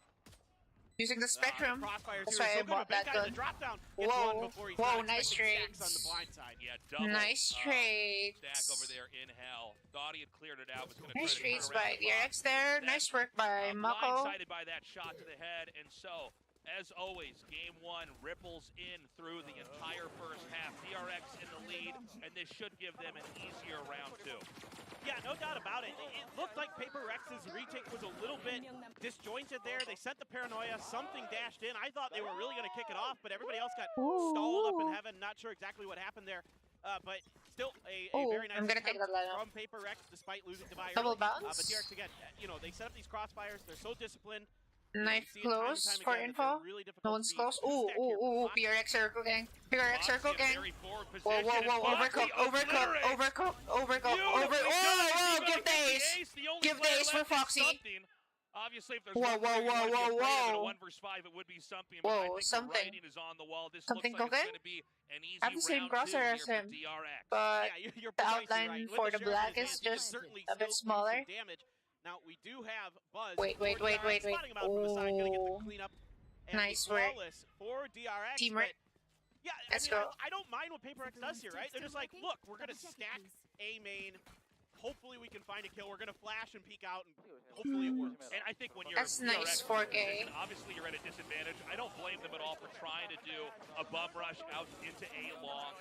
Using the spectrum. Crossfires That's here why are I so good, bought but that Benkai, gun. the drop down gets Whoa, one before he's whoa, not nice expecting stacks on the trades. blind side. Yeah, double. Nice trade. Stack over there in hell. Thought he had cleared it out. Was going to Nice try to trades turn around by the box. DRX there. Nice work by Mako. Blindsided by that shot to the head, and so, as always, game 1 ripples in through the entire first half. DRX in the lead, and this should give them an easier round 2. Yeah, no doubt about it. It looked like Paper Rex's retake was a little bit disjointed there. They sent the Paranoia, something dashed in. I thought they were really going to kick it off, but everybody else got stalled up in heaven. Not sure exactly what happened there. But still a Ooh, very nice I'm gonna take attempt that lineup. from Paper Rex despite losing Divide. Double early. bounce. But DRX again, you know, they set up these crossfires. They're so disciplined. Knife You see it time and close time for again that info. they're really difficult No to one's beat. close. Two Ooh, stack here. ooh, ooh. Foxy PRX circle gang. PRX circle Foxy in a gang. very forward Whoa, position, whoa, and whoa. Foxy Overcook, obliterates. overcook, overcook, over. Beautifully Oh, done. He's whoa, gonna give get the days. ace. The only Give player days for left is Foxy. something. Obviously, if there's Whoa, one player whoa, you whoa, want to be afraid of in a whoa. 1 versus 5, it would be something. But I Whoa, think the something. writing is on the wall. This Something looks like cooking? it's going to be an easy I have the same round 2 crosshair here as for him, DRX. but Yeah, you're the precisely outline right. With for the Sheriff in black his is hand, he can just certainly a still bit do some smaller. damage. Now, we do have Buzz. Wait, for wait, wait, DRX, wait, wait. spotting him out from the side, gonna get the Ooh. cleanup. And Nice be work. flawless for DRX. Teamwork. But yeah, Let's I mean, go. I don't mind what Paper X does here, right? They're just like, look, we're gonna stack A main. Hopefully we can find a kill. We're gonna flash and peek out, and hopefully it works. And I think when you're That's nice, DRX 4K. position, obviously you're at a disadvantage. I don't blame them at all for trying to do a bum rush out into A long.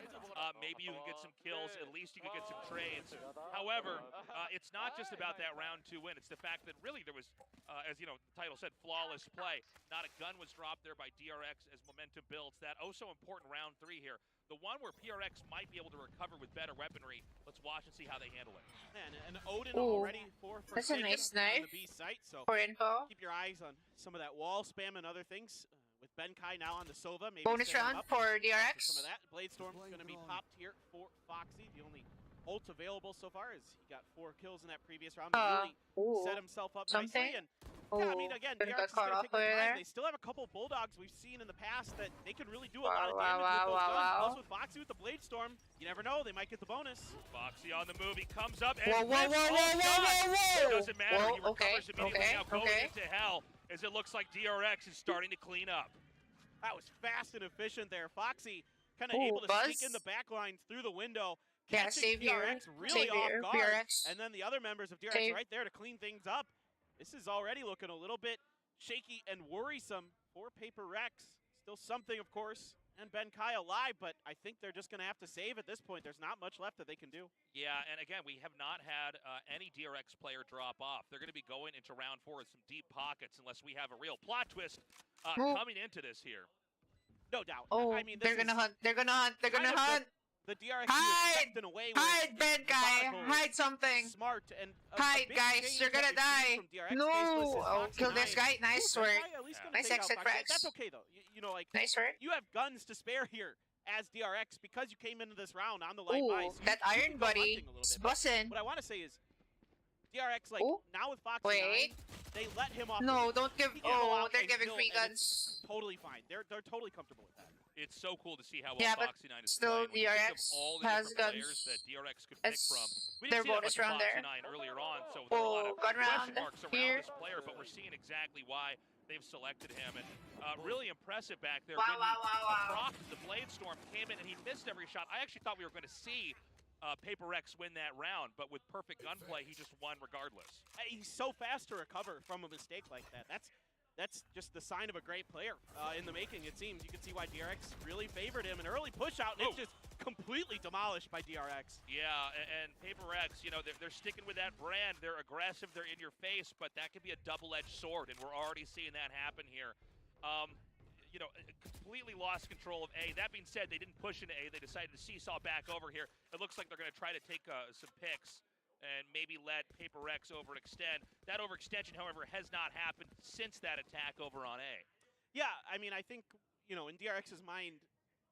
Maybe you can get some kills. At least you can get some trades. However, it's not just about that round 2 win. It's the fact that really there was, as you know, the title said, flawless play. Not a gun was dropped there by DRX as momentum builds. That oh so important round 3 here. The one where PRX might be able to recover with better weaponry. Let's watch and see how they handle it. And Odin Ooh, already for that's a Forsaken nice on knife. the B site, so For info. keep your eyes on some of that wall spam and other things. With Ben Kai now on the Sova, maybe Bonus setting him round up for for DRX. some of that. Blade Storm's going to be popped here for Foxy. The only ult available so far is he got 4 kills in that previous round. But really Ooh, set himself up something? nicely. And yeah, I mean, again, Couldn't DRX get is caught going to off take their over time. there. They still have a couple Bulldogs we've seen in the past that they can really do a Wow, lot of wow, damage wow, with those wow, guns. wow. Plus with Foxy with the Blade Storm, you never know, they might get the bonus. Foxy on the move. He comes up and Whoa, whoa, whips. whoa, Oh, whoa, God. whoa, whoa! It doesn't matter. Whoa, He recovers immediately. okay, Now going okay. into hell as it looks like DRX is starting to clean up. That was fast and efficient there. Foxy kind of Ooh, able to Buzz. sneak in the back line through the window, Yeah, catching save here. PRX really Save off here, guard. PRX. And then the other members of DRX Save. right there to clean things up. This is already looking a little bit shaky and worrisome for Paper Rex. Still something, of course, and Ben Kai alive, but I think they're just going to have to save at this point. There's not much left that they can do. Yeah, and again, we have not had any DRX player drop off. They're going to be going into round 4 with some deep pockets unless we have a real plot twist coming into this here. No doubt. Oh, I mean, they're gonna hunt. They're gonna hunt. They're gonna hunt. The DRX you Hide! expect in a way where Hide, it's Ben Guy. methodical, Hide something. smart, and Hide, big guys. change You're that gonna we've seen die. from DRX No. faceless is Oh, not kill this denying. guy. Nice Ooh, Ben work. Kai at least gonna Nice take out exit, Foxy. Rex. That's okay though. You know, like Nice work. you have guns to spare here as DRX because you came into this round on the light Ooh, ice. that You Iron can go Buddy hunting a little is bit, but bussin'. what I want to say is DRX, like Ooh. now with Foxy Wait. 9, they let him off. No, the don't give. He can go Oh, out they're and giving kill, free and it's guns. totally fine. They're totally comfortable with that. It's so cool to see how well Yeah, but Foxy 9 is still playing. When you think of DRX all the has different guns. players that DRX could pick It's from. We their didn't see that bonus much round Foxy there. 9 earlier on, so there are a lot Oh, of gun question round marks around here. this player, but we're seeing exactly why they've selected him. And really impressive back there. Wow, when wow, he wow, wow. propped the Blade Storm, came in and he missed every shot. I actually thought we were going to see Paper X win that round, but with perfect gunplay, he just won regardless. He's so fast to recover from a mistake like that. That's just the sign of a great player in the making, it seems. You can see why DRX really favored him. An early push out, and it's just completely demolished by DRX. Yeah, and Paper X, you know, they're sticking with that brand. They're aggressive, they're in your face, but that could be a double-edged sword, and we're already seeing that happen here. You know, completely lost control of A. That being said, they didn't push into A. They decided to seesaw back over here. It looks like they're going to try to take some picks and maybe let Paper X overextend. That overextension, however, has not happened since that attack over on A. Yeah, I mean, I think, you know, in DRX's mind,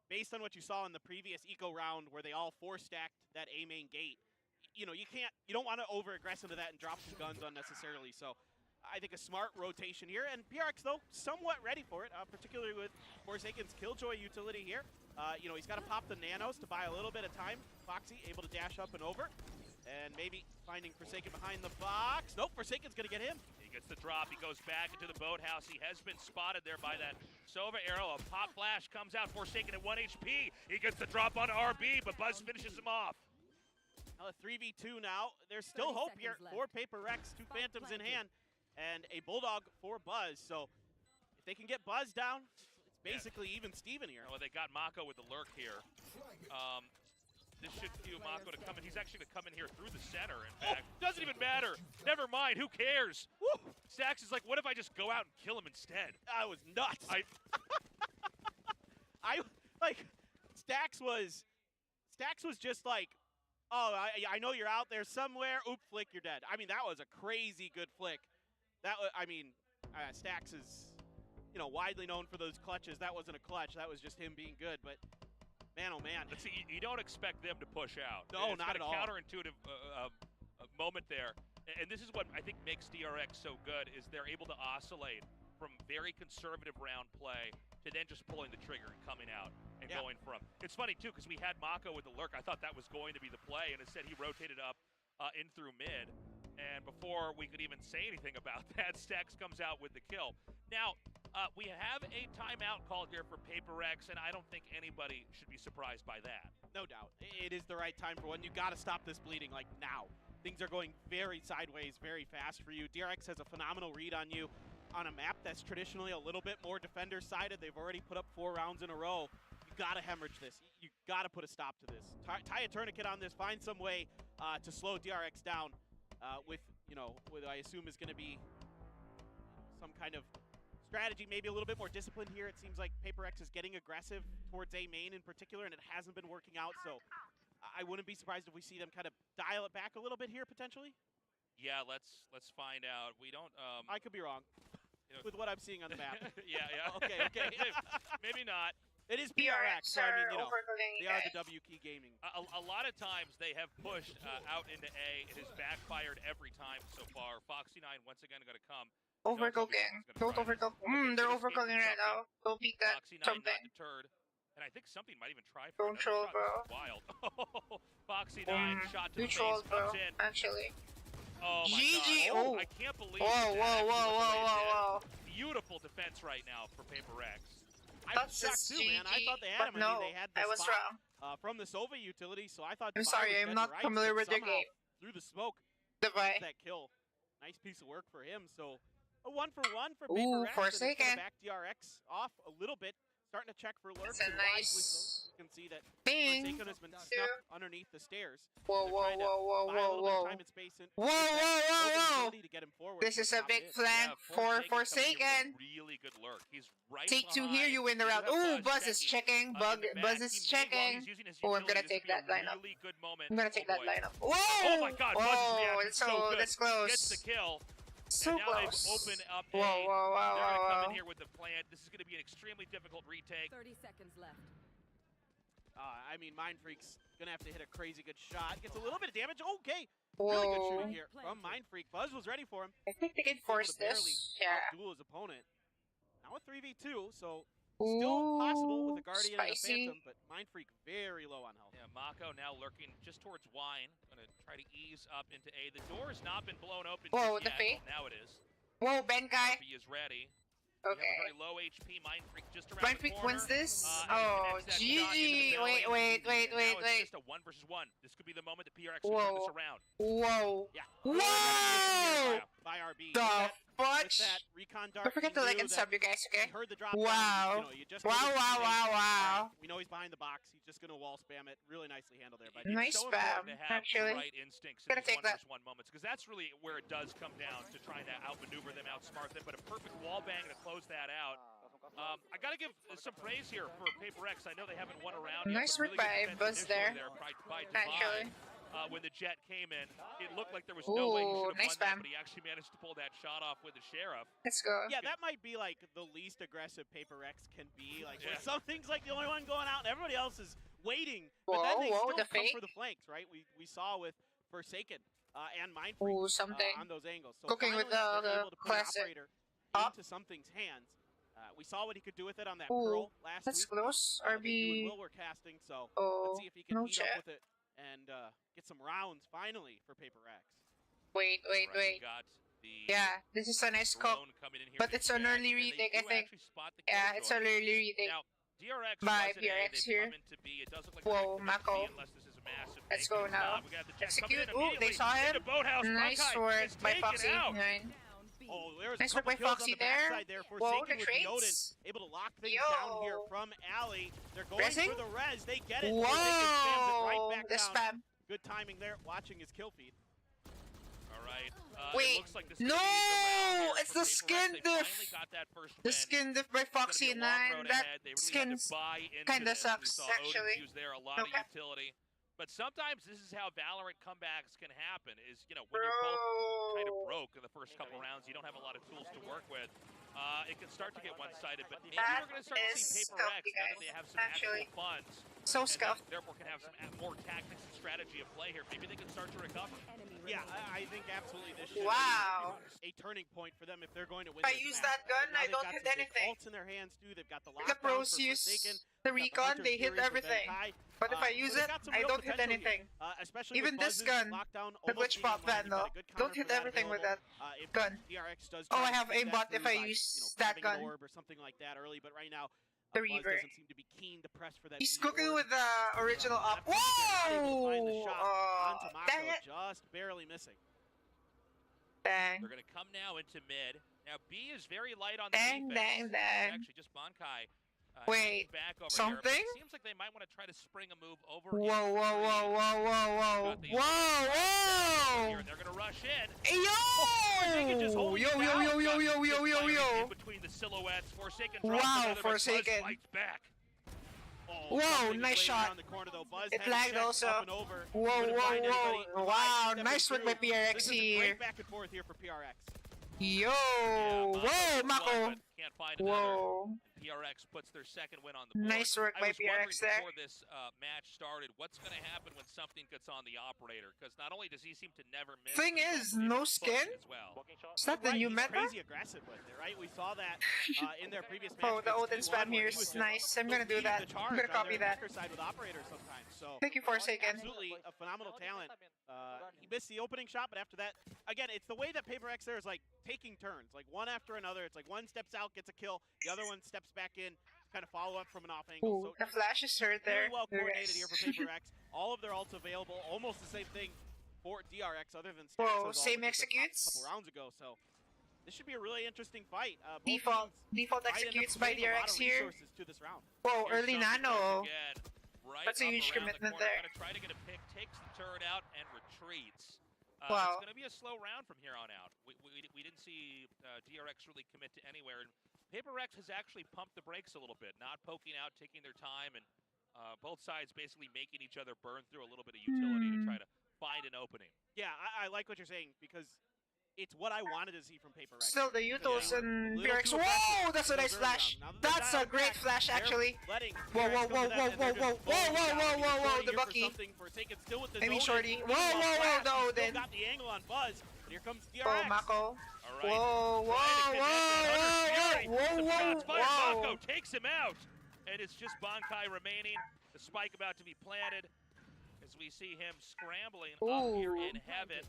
based on what you saw in the previous eco round where they all four-stacked that A main gate, you know, you don't want to over-aggress into that and drop some guns unnecessarily. So I think a smart rotation here. And PRX, though, somewhat ready for it, particularly with Forsaken's Killjoy utility here. You know, he's got to pop the nanos to buy a little bit of time. Foxy able to dash up and over. And maybe finding Forsaken behind the box. Nope, Forsaken's going to get him. He gets the drop. He goes back into the boathouse. He has been spotted there by that Sova arrow. A pop flash comes out. Forsaken at 1 HP. He gets the drop on RB, but Buzz finishes him off. Now a 3v2 now. There's still 30 hope here seconds for Paper Rex. 2 Phantoms in hand and a Bulldog for Buzz. So if they can get Buzz down, it's basically even Steven here. Well, they got Mako with the lurk here. This should cue Mako to come in. He's actually going to come in here through the center, in fact. Doesn't even matter. Never mind. Who cares? Woo! Stax is like, what if I just go out and kill him instead? That was nuts. I like Stax was just like, oh, I know you're out there somewhere. Oop, flick, you're dead. I mean, that was a crazy good flick. That was, I mean, Stax is, you know, widely known for those clutches. That wasn't a clutch. That was just him being good. But man, oh man. Let's see. You don't expect them to push out. No, it's not kind at all. of counterintuitive moment there. And this is what I think makes DRX so good is they're able to oscillate from very conservative round play to then just pulling the trigger and coming out and going from. It's funny, too, because we had Mako with the lurk. I thought that was going to be the play, and instead he rotated up in through mid. And before we could even say anything about that, Stax comes out with the kill. Now, we have a timeout called here for Paper X, and I don't think anybody should be surprised by that. No doubt. It is the right time for one. You got to stop this bleeding, like, now. Things are going very sideways, very fast for you. DRX has a phenomenal read on you on a map that's traditionally a little bit more defender-sided. They've already put up 4 rounds in a row. You got to hemorrhage this. You got to put a stop to this. Tie a tourniquet on this. Find some way to slow DRX down with, you know, what I assume is going to be some kind of strategy, maybe a little bit more disciplined here. It seems like Paper X is getting aggressive towards A main in particular, and it hasn't been working out. So I wouldn't be surprised if we see them kind of dial it back a little bit here potentially. Yeah, let's find out. We don't. I could be wrong You know, with what I'm seeing on the map. yeah. Okay. Maybe not. It is PRX, so I mean, you know, overcooking they you are guys. the W Key Gaming. A lot of times they have pushed out into A. It has backfired every time so far. Foxy 9 once again going to come. Overcooking. Don't overcook. They're overcooking right now. Don't peek that. Foxy 9 Something. not deterred. And I think something might even try for Don't another troll, shot. bro. This is wild. Foxy 9 shot to You the face, trolled, bro. comes in. Actually. Oh my GG. god. Oh. I can't believe Whoa, that actually went the way it did. whoa. Beautiful defense right now for PRX. I was That's shocked just too, man. I GG, thought they had but him. no, I mean, they had the I was spot, wrong. from the Sova utility, so I thought I'm Dubai sorry, was I'm dead not to rights, familiar but with your somehow, game. through the smoke, Divide. that kill. Nice piece of work for him. So a 1-for-1 for Ooh, PRX. Forsaken. Back DRX off a little bit. Starting to check for lurks. It's a and wisely nice so. You can see that thing. Forsaken has been snuck underneath the stairs. Whoa, They're trying to buy a little bit of time and space in. Whoa, with that whoa, Sova whoa. utility to get him forward This for is a top big mid. flank for Forsaken. Forsaken. Really good lurk. He's right Take two behind. here, you win the They do round. have Ooh, Buzz is checking. in Buzz the back. is He may, while checking. he's using his Oh, I'm gonna utility, this take could that be a lineup. Really good moment. I'm gonna take Oh that boy. lineup. Whoa! Oh my god, Buzz's Whoa, reaction is so good. that's close. Gets the kill. So and now close. they've opened up Whoa, A. whoa, They're going to come whoa. in here with the plan. This is going to be an extremely difficult retake. 30 seconds left. I mean, Mind Freak's going to have to hit a crazy good shot. Gets a little bit of damage. Okay. Really good shooting Whoa. here from Mind Freak. Buzz was ready for him. I think they can Able force to barely this. Yeah. outduel his opponent. Now a 3v2, so still possible with a Guardian and a spicy. Phantom, but Mind Freak very low on health. Yeah, Mako now lurking just towards Wine. Going to try to ease up into A. The door has not been blown open Whoa, just the yet. fake? Well, now it is. Whoa, Benkai. RP is ready. We have a Okay. very low HP Mind Freak just around Mind the Freak corner. wins this? And Oh, connects that shot into the GG. belly. Wait. And now it's just a 1 versus 1. This could be the moment that PRX can turn this Whoa. around. Whoa. Yeah. Whoa! By RB. The With fudge? that recon dart, Don't forget he to like knew and that sub, you guys, he okay? heard the drop Wow. down, you know, you just Wow, needed to wow, make- wow, wow. Alright, we know he's behind the box. He's just going to wall spam it. Really nicely handled there by It's Dean. Nice so spam, important to have actually. the right instincts in Gonna these take 1 that. versus 1 moments, because that's really where it does come down to trying to outmaneuver them, outsmart them. But a perfect wall bang to close that out. I got to give some praise here for PRX. I know they haven't won a round yet. Nice but work really good by defense Buzz there. by Divide. Actually. When the jet came in, it looked like there was no way he Ooh, should have nice won that, spam. but he actually managed to pull that shot off with the Sheriff. Let's go. Yeah, that might be like the least aggressive PRX can be. Like where Yeah. something's like the only one going out and everybody else is waiting. Whoa, but then they whoa, still the come fake. for the flanks, right? We saw with Forsaken and Mind Freak Ooh, something. on those angles. So Cooking with finally, they're the able to put an classic. operator Up. into something's hands. We saw what he could do with it on that Ooh, Pearl last That's week. close. You and RB. Will were casting, so Oh, let's see if he can no heat chat. up with it and get some rounds finally for PRX. Wait. Right, we got the Yeah, this is a nice cook. drone coming in here but to it's an check, early and they retake, I do think. actually spot the Yeah, kill it's joy. an early retake. Now, DRX By was an A, PRX they've here. come into B. It doesn't look Whoa, like Mako. unless this is a massive Let's fake, go but it's now. not. We got the jet coming Execute. in Ooh, they immediately saw him. into Boathouse. Nice Buckeye work is by taken Foxy. out. 9. Oh, there was Nice a work couple by kills Foxy on the there. backside there. Whoa, Forsaken the with Yoden, trades. able to lock things Yo. down here from Alley. They're going Rezzing? for the res. They get it. Forsaken spams it right Whoa! back The down. spam. Good timing there. Watching his kill feed. All right. Wait, it looks like this no! could be the round here It's for the PRX. skin They diff. finally got that first The win. skin diff by It's gonna Foxy be a long 9. road That ahead. They really skin's had to buy into kinda this. sucks, We saw actually. Odin use there a lot Okay. of utility. But sometimes this is how Valorant comebacks can happen, is, you know, when you're both kind of Bro. broke in the first couple rounds, you don't have a lot of tools to work with. It can start to get one-sided, but maybe That we're going to start to see is PRX healthy, now that guys. they have some Actually. actual funds. So And scuffed. therefore can have some more tactics and strategy of play here. Maybe they can start to recover. Yeah, I think absolutely this should Wow. be a turning point for them if they're going to win If I this use match. that gun, Now I they've don't got hit some big anything. ults in their hands too. They've got the The lockdown pros for use Forsaken. the They've got recon, Hunter's they hit Fury for everything. Benkai. But if I use they've it, got some I real don't hit potential here. anything. Especially Even with this Buzz's gun, lockdown The almost glitch being pop online, you've got vandal. a good Don't counter hit for that everything with available. that If gun. DRX does Oh, try I to have keep aimbot that if I through by, use that grabbing an gun. orb or something like that early, but right now The Buzz Reaver. doesn't seem to be keen to press for that. He's B cooking orb. with the original up. Not able to find the Whoa! shot onto Mako, Dang it. just barely missing. Dang. They're going to come now into mid. Now, B is very light on the Dang, defense. dang. Actually, just Bankai. Wait, Back over something? Here, but it seems like they might want to try to spring a move over. Whoa, into whoa, three. whoa, whoa, whoa, whoa. Got the Whoa, whoa! Here, and they're going to rush in. Hey, Forsaken just yo! holding Yo, it yo, down. yo, yo, yo, yo, yo, Just yo. in between the silhouettes. Forsaken drops Wow, another, but Buzz Forsaken. fights back. Oh, Whoa, something nice played shot. around the corner, though. Buzz It head lagged check also. Up and over. Whoa, Couldn't whoa, find anybody. whoa. Divide Wow, stepping nice one by through. PRX This is a here. great back and forth here for PRX. Yo, Yeah, whoa, gets one, Mako. but can't find another. Whoa. PRX puts their second win on the board. Nice work I by was wondering PRX there. before this match started, what's going to happen when something gets on the operator? Because not only does he seem to never miss, Thing but he's is, also able no to push skin? as well. Is that the Right, new he's meta? crazy aggressive with it, right? We saw that in their previous match. Oh, the against Odin T1 spam where here he is was just nice. I'm gonna do leading that. the charge I'm gonna on copy their that. hacker side with operators sometimes. So Thank you, Forsaken. absolutely a phenomenal talent. He missed the opening shot, but after that, again, it's the way that PRX there is like taking turns, like one after another. It's like one steps out, gets a kill, the other one steps back in, kind of follow up from an off angle. Ooh, So the flash is hurt there. really well coordinated Yes. here for PRX. All of their ults available, almost the same thing for DRX, other than Stax's Whoa, ult, same which was popped executes? a couple rounds ago. So this should be a really interesting fight. Both Default teams default might end up executes by committing a lot DRX of here. resources to this round. Whoa, Here's early something nano. once again, right That's a up huge around the commitment corner. there. Gonna try to get a pick, takes the turret out, and retreats. Wow. It's going to be a slow round from here on out. We didn't see DRX really commit to anywhere, and PRX has actually pumped the brakes a little bit, not poking out, taking their time, and both sides basically making each other burn through a little bit of utility to try to find an opening. Yeah, I like what you're saying because it's what I wanted to see from PRX. Still the Utos Yeah. and Little PRX. too Whoa, aggressive that's a in nice those early flash. rounds. Now that they're That's a dialed great back, flash, they're actually. letting Whoa, PRX whoa, come to whoa, them, and whoa, they're whoa, just whoa, blowing whoa, down. whoa, Maybe whoa, whoa, Shorty the here for Bucky. something. Forsaken still with the I mean, Odin. Shorty. Whoa, Meanwhile, whoa, whoa, Flash the still Odin. got the angle on Buzz, but here comes DRX. Oh, Mako. All right. Whoa, whoa, Trying to connect that whoa, Hunter's Fury. whoa, The whoa, shots fired. whoa. Mako takes him out, and it's just Bankai remaining. The spike about to be planted as we see him scrambling up here in heaven.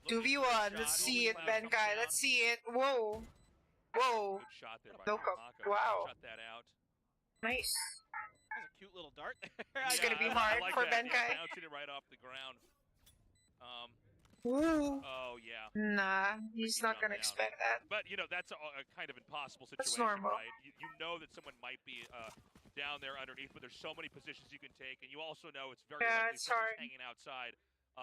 Looking for a 2v1. shot. Let's see it, Cloud comes Benkai. down. Let's see it. Whoa. Whoa. Good shot there by No Mako. wow. Shut that out. Nice. That was a cute little dart there. It's gonna be I hard like for that. Benkai. Yeah, bouncing it right off the ground. Woo. Oh, yeah. Nah, he's Tricky not jump gonna down. expect that. But, you know, that's a kind of impossible That's situation, normal. right? You know that someone might be down there underneath, but there's so many positions you can take, and you also know it's very Yeah, likely it's someone's hard. hanging outside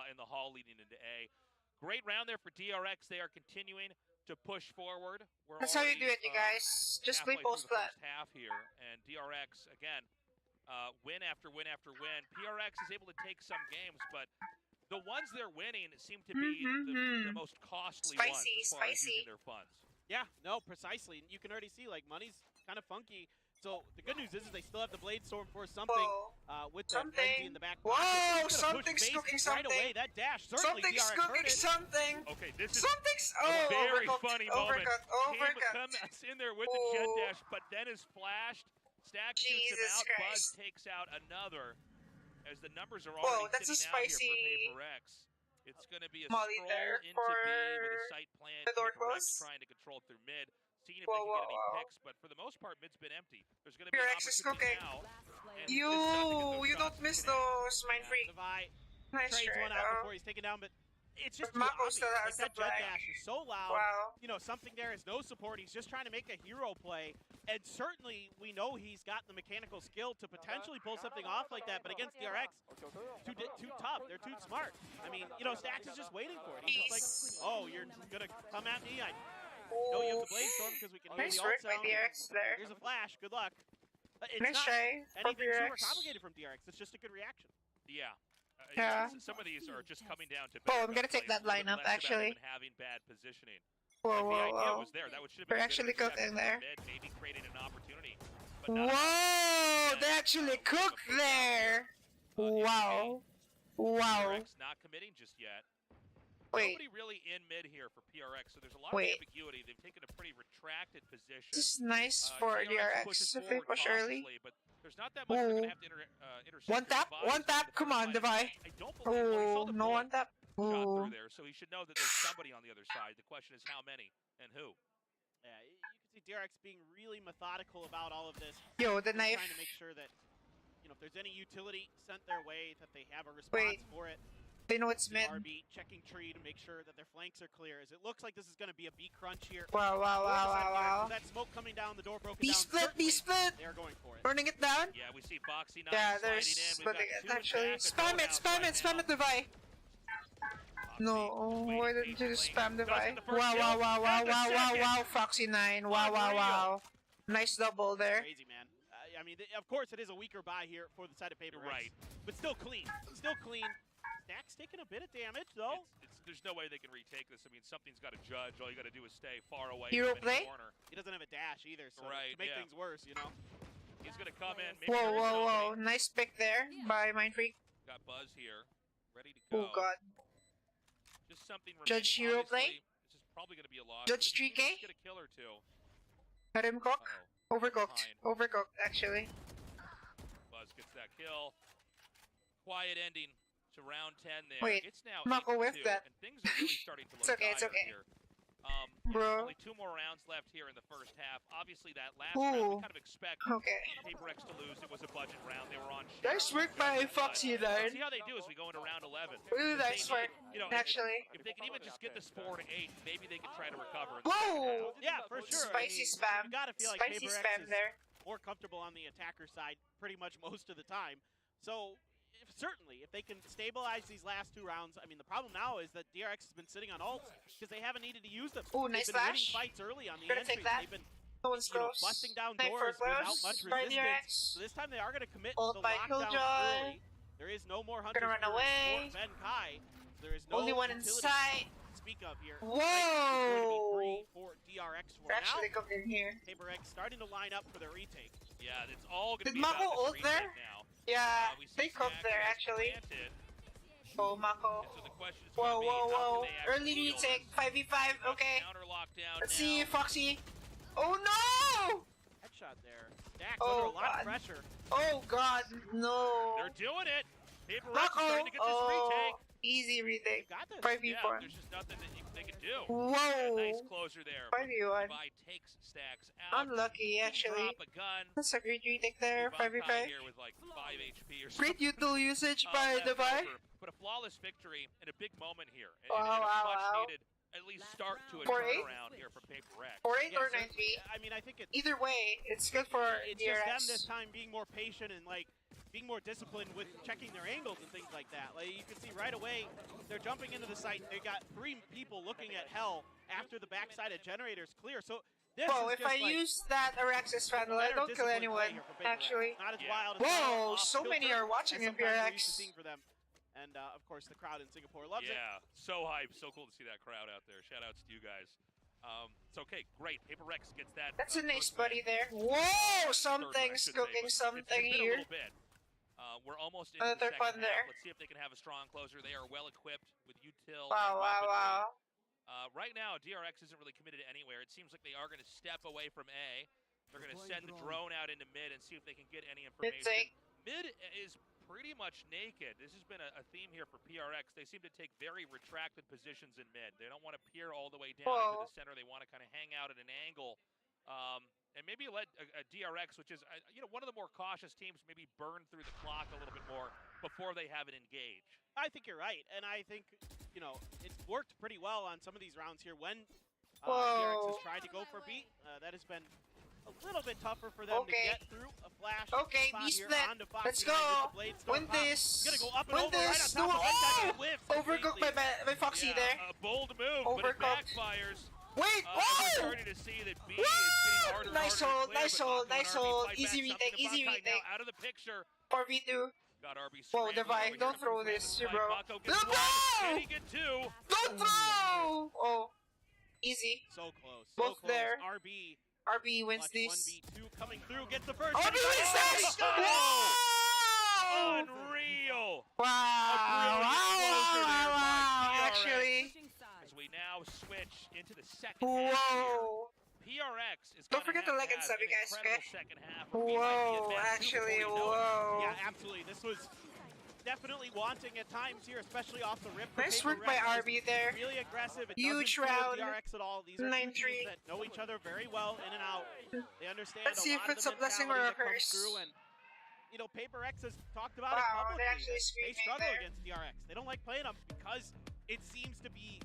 in the hall leading into A. Great round there for DRX. They are continuing to push forward. We're That's how you already, do it, you guys. Just play halfway through post the plat. first half here, and DRX, again, win after win after win. PRX is able to take some games, but the ones they're winning seem to be the most costly ones Spicy, as far as spicy. using their funds. Yeah, no, precisely. You can already see, like, money's kind of funky. So the good news is they still have the Blade Storm for something Whoa. with the Frenzy in the back Whoa, pocket. But he's gonna push something's base cooking right away. something. That dash, certainly Something's DRX heard cooking it. something. Okay, this is Something's a very overcooked. funny moment. Overcooked. Comes in there with the jet Ooh. dash, but then is flashed. Stack shoots him Jesus out. Buzz Christ. takes out another. As the numbers are Whoa, already that's a sitting out here spicy for PRX. It's going to be a molly stroll there into for B with a sight plan. the door PRX close. trying to control through mid, seeing if Whoa, they can get whoa, any whoa. picks, but for the most part, mid's been empty. There's going to be an PRX is opportunity cooking. now. and You, this doesn't get those you shots don't miss taken out. those, mind freak. Levi Nice trades try, one out though. before he's taken down, but it's just But too Mako obvious. still Like, has that the jet flag. dash is so loud. Wow. You know, something there is no support. He's just trying to make a hero play. And certainly we know he's got the mechanical skill to potentially pull something off like that. But against DRX, too tough. They're too smart. I mean, you know, Stax is just waiting for it. He's just like, oh, you're going to come at me? I know you have the Blade Storm because we can hear Nice the work ult by sound. DRX there. Here's a flash. Good luck. It's Nice not try from anything super PRX. complicated from DRX. It's just a good reaction. Yeah. Yeah. Some of these are just coming down to. Oh, I'm better gonna take plays, that a little bit lineup, less about actually. even having bad positioning. Whoa, And the whoa, idea whoa. was there. That should have We're been a actually bit of a cooking step there. mid, maybe creating an opportunity. But not Whoa, they actually cooked there. Wow. Wow. PRX not committing just yet. Wait, Nobody really in mid here for PRX, so there's a lot Wait. of ambiguity. They've taken a pretty retracted position. this is nice for DRX pushes DRX if they forward push early. cautiously, but there's not that much they're Ooh. gonna have to intercept. One tap, one tap. Come on, Devi. I don't believe well, he saw Oh, the no bullet one tap. shot Ooh. through there, so he should know that there's somebody on the other side. The question is how many and who. Yeah, you can see DRX being really methodical about all of this. Yo, the Just knife. trying to make sure that, you know, if there's any utility sent their way, that they have a response for it. They know it's The mid. RB checking tree to make sure that their flanks are clear. As it looks like this is going to be a B crunch here. Wow, wow, For the wow, side wow, of DRX. wow. With that smoke coming down, the door broken B down. split, certainly B split. They are going for it. Burning it down. Yeah, we see Foxy Knight Yeah, sliding they're in. We've got splitting it two in actually. back, a Spam door it, out spam right it, spam now. it, Devi. Foxy No, waiting why didn't you patiently. spam Does Devi? get the first Wow, kill wow, wow, wow, and the wow, wow, second. wow. Foxy 9. Wow, wow, Unreal. wow. Nice double there. Crazy, man. I mean, of course, it is a weaker buy here for the side of PRX. Right. But still clean. Still clean. Stack's taking a bit of damage, though. There's no way they can retake this. I mean, something's got to judge. All you got to do is stay far away Hero from any play? corner. He doesn't have a dash either, so Right, to make yeah. things worse, you know. He's going to come in. Maybe Whoa, there is an whoa, opening. whoa. Nice pick there by Mind Freak. Got Buzz here, ready to go. Oh, God. Just something Judge remaining. hero play? Obviously, This is probably going to be a loss. Judge but if he can 3K? just get a kill or two. Let him cook. Uh-oh. Overcooked. Behind. Overcooked, actually. Buzz gets that kill. Quiet ending to round 10 there. Wait, it's now Mako 8-2, whiffed that. and things are really starting to look It's okay, it's dire okay. here. Bro. Only 2 more rounds left here in the first half. Obviously, that last round we Ooh. kind of expect Okay. PRX to lose. It was a budget round. They were on. Nice work by Foxy there. Let's see how they do as we go into round 11. Really If they nice need- work, you know, actually. If they can even just get this 4 to 8, maybe they can try to recover. in the Whoa! Yeah, for sure. Spicy spam. You gotta feel like Spicy PRX spam is there. more comfortable on the attacker side pretty much most of the time. So, certainly, if they can stabilize these last 2 rounds, I mean, the problem now is that DRX has been sitting on ults because they haven't needed to use them. Ooh, nice They've been winning flash. fights early on the Gonna entries. take that. They've been No one's close. busting down Knife doors for without close much by resistance. DRX. So this time they are going to commit Ult the by lockdown Killjoy. early. There is no more Hunter's Gonna run Fury away. for Ben Kai. There is no Only one in utility sight. to speak of here. Whoa! Fight is going to be free for DRX for They're actually now. coming in here. PRX starting to line up for their retake. Yeah, it's all going to Did be Mako about ult this there? retake now. Yeah, We see they cooked Snack there is actually. planted, Oh, Mako. and so the question is Whoa, gonna be, whoa, how whoa. can they actually Early deal retake, this? 5v5, okay. Counter lockdown Let's now. see, Foxy. Oh no! Headshot there. Stacks Oh, under a lot God. of pressure. Oh god, no. They're doing it. PRX is Mako! starting to get this retake. Easy retake. Got this. 5v4. Yeah, there's just nothing that they can do. Whoa. Nice closer there. 5v1. Levi takes Stacks out. Unlucky, actually. Drop a gun. That's a great retake there, Levi 5v5. here with like 5 HP or Great something. util usage by left Devi. over. But a flawless victory and a big moment here. And, Wow, and a wow, much wow. needed at least start to a 4-8? turnaround here from PRX. 4-8 or Yes, 9-3. I mean, I think it's Either way, it's good for it's just them this DRX. time being more patient and like being more disciplined with checking their angles and things like that. Like you can see right away, they're jumping into the site. They got 3 people looking at hell after the backside of generators clear. So this Whoa, is if I just like use that Araxis Vandal, I better don't kill disciplined anyone, play here for PRX. actually. Not as Yeah. wild as Whoa, off so many kilter are watching as in sometimes we're used to PRX. seeing for them. And of course, the crowd in Singapore loves it. Yeah, so hype. So cool to see that crowd out there. Shout outs to you guys. It's okay, great. PRX gets that. That's a nice first buddy win. there. Whoa, Third something's win, I should say, cooking but something it's been here. A little bit. We're almost into Another the fun second there. half. Let's see if they can have a strong closer. They are well equipped with util. Wow, and wow, weaponry. wow. Right now, DRX isn't really committed to anywhere. It seems like they are going to step away from A. They're going to send the drone out into mid and see if they can get any information. Mid-take. Mid is pretty much naked. This has been a theme here for PRX. They seem to take very retracted positions in mid. They don't want to peer all the way down into Whoa. the center. They want to kind of hang out at an angle. And maybe let a DRX, which is one of the more cautious teams, maybe burn through the clock a little bit more before they have it engage. I think you're right, and I think it's worked pretty well on some of these rounds here when DRX Whoa. has tried to go for beat. That has been a little bit tougher for them Okay. to get through a flash. Okay, spot beast here net. onto Foxy Let's Nine with go. the blade storm Win pop. this. He's gonna go up and Win over right on this. top of No. Red Tide, Oh! and whiffs Overcooked completely. by Foxy Yeah, there. a bold move, but it Overcooked. backfires. Wait, We're oh! starting to see that B Woo! is getting harder and Nice harder hold, to clear, nice but hold, Mako and nice RB hold. fight Easy back. Something retake, to easy Bankai retake. Now out of the picture. 4v2. Got RB Whoa, scrambling Devi, over here don't to throw prevent the this, fight. bro. Mako gets Don't one. throw! Can he get 2? Don't throw! Oh, easy. So close. Both so close. there. RB RB wins clutch this. 1v2 coming through, gets the first. RB wins this! Whoa! Unreal! Wow! brilliant Wow! closer there Wow! by Wow! PRX. Actually, As we now switch into the second half here. whoa! PRX is Don't gonna forget have to like and have sub, you an guys, incredible okay? second half. or we might be Whoa! advanced two Actually, before we know it. whoa! Yeah, absolutely. This was definitely wanting at times here, especially off the rip. for Nice work by PRX. RB there. Really aggressive. It Huge doesn't fool round. DRX at all. These are two 9-3. teams that know each other very well in and out. They understand Let's a see lot if of it's the a blessing or mentality a that comes curse. through, and PRX has talked about it Wow, publicly. they actually that They screaming struggle there. against DRX. They don't like playing them because it seems to be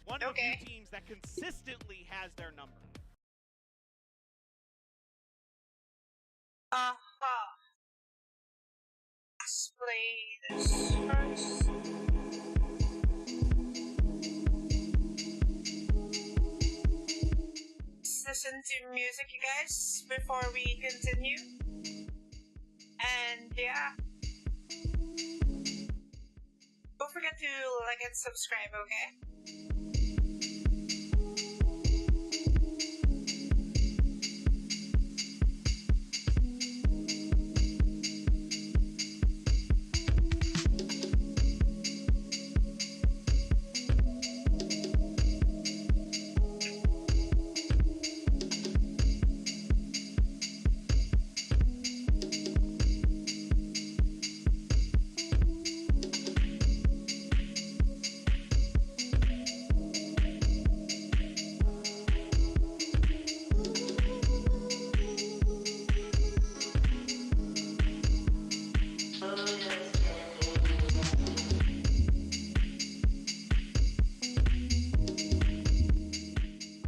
one of Okay. the few teams that consistently has their number. Let's play this first. Let's listen to music, you guys, before we continue. yeah. Don't forget to like and subscribe, okay?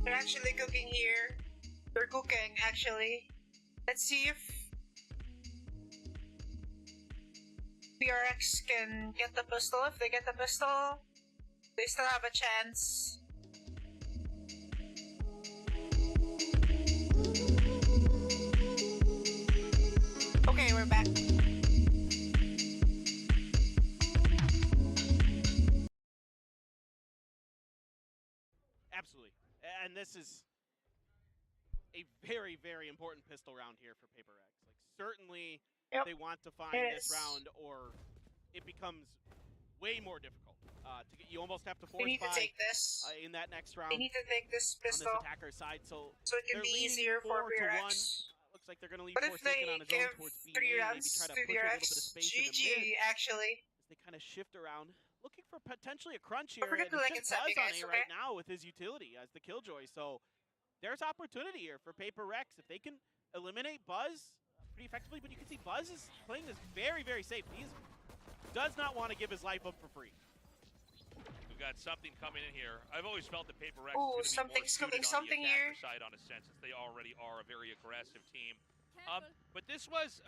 They're actually cooking here. They're cooking, actually. Let's see if PRX can get the pistol. If they get the pistol, they still have a chance. Okay, we're back. Absolutely. And this is a very, very important pistol round here for Paper X. Like, certainly Yep. they want to find It this is. round, or it becomes way more difficult. To get, you almost have to They force need to buy take this. in that next round They need to take this on this pistol attacker's side. So so it can they're be leaning easier for 4-1. PRX. Looks like they're going to leave But if Forsaken they on his own give towards B 3 main, maybe rounds try to to push a little bit of PRX, space in the GG, mid actually. as they kind of shift around. Looking for potentially a crunch Don't here. forget And to like it's and just sub, you Buzz on guys, A okay? right now with his utility as the Killjoy. So there's opportunity here for Paper Rex. If they can eliminate Buzz pretty effectively, but you can see Buzz is playing this very, very safe. He does not want to give his life up for free. We've got something coming in here. I've always felt that Paper Rex Ooh, is going to be more something's suited cooking on something the attacker here. side on a sense, since they already are a very aggressive team. But this was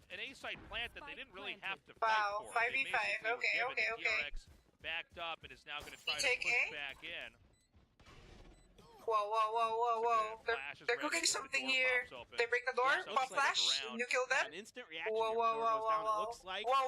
an A-side plant that they didn't really have to fight Wow, for. They 5v5. basically were Okay, given, okay, and okay. DRX backed up and is now going to try to take push A? back in. Whoa, whoa, whoa, whoa, whoa. Flash is They're ready, cooking the something door here. pops open. They break the door, Yeah, pop looks like flash, around. you kill them. An instant reaction Whoa, here. whoa, Door whoa, goes down. whoa, It looks like whoa.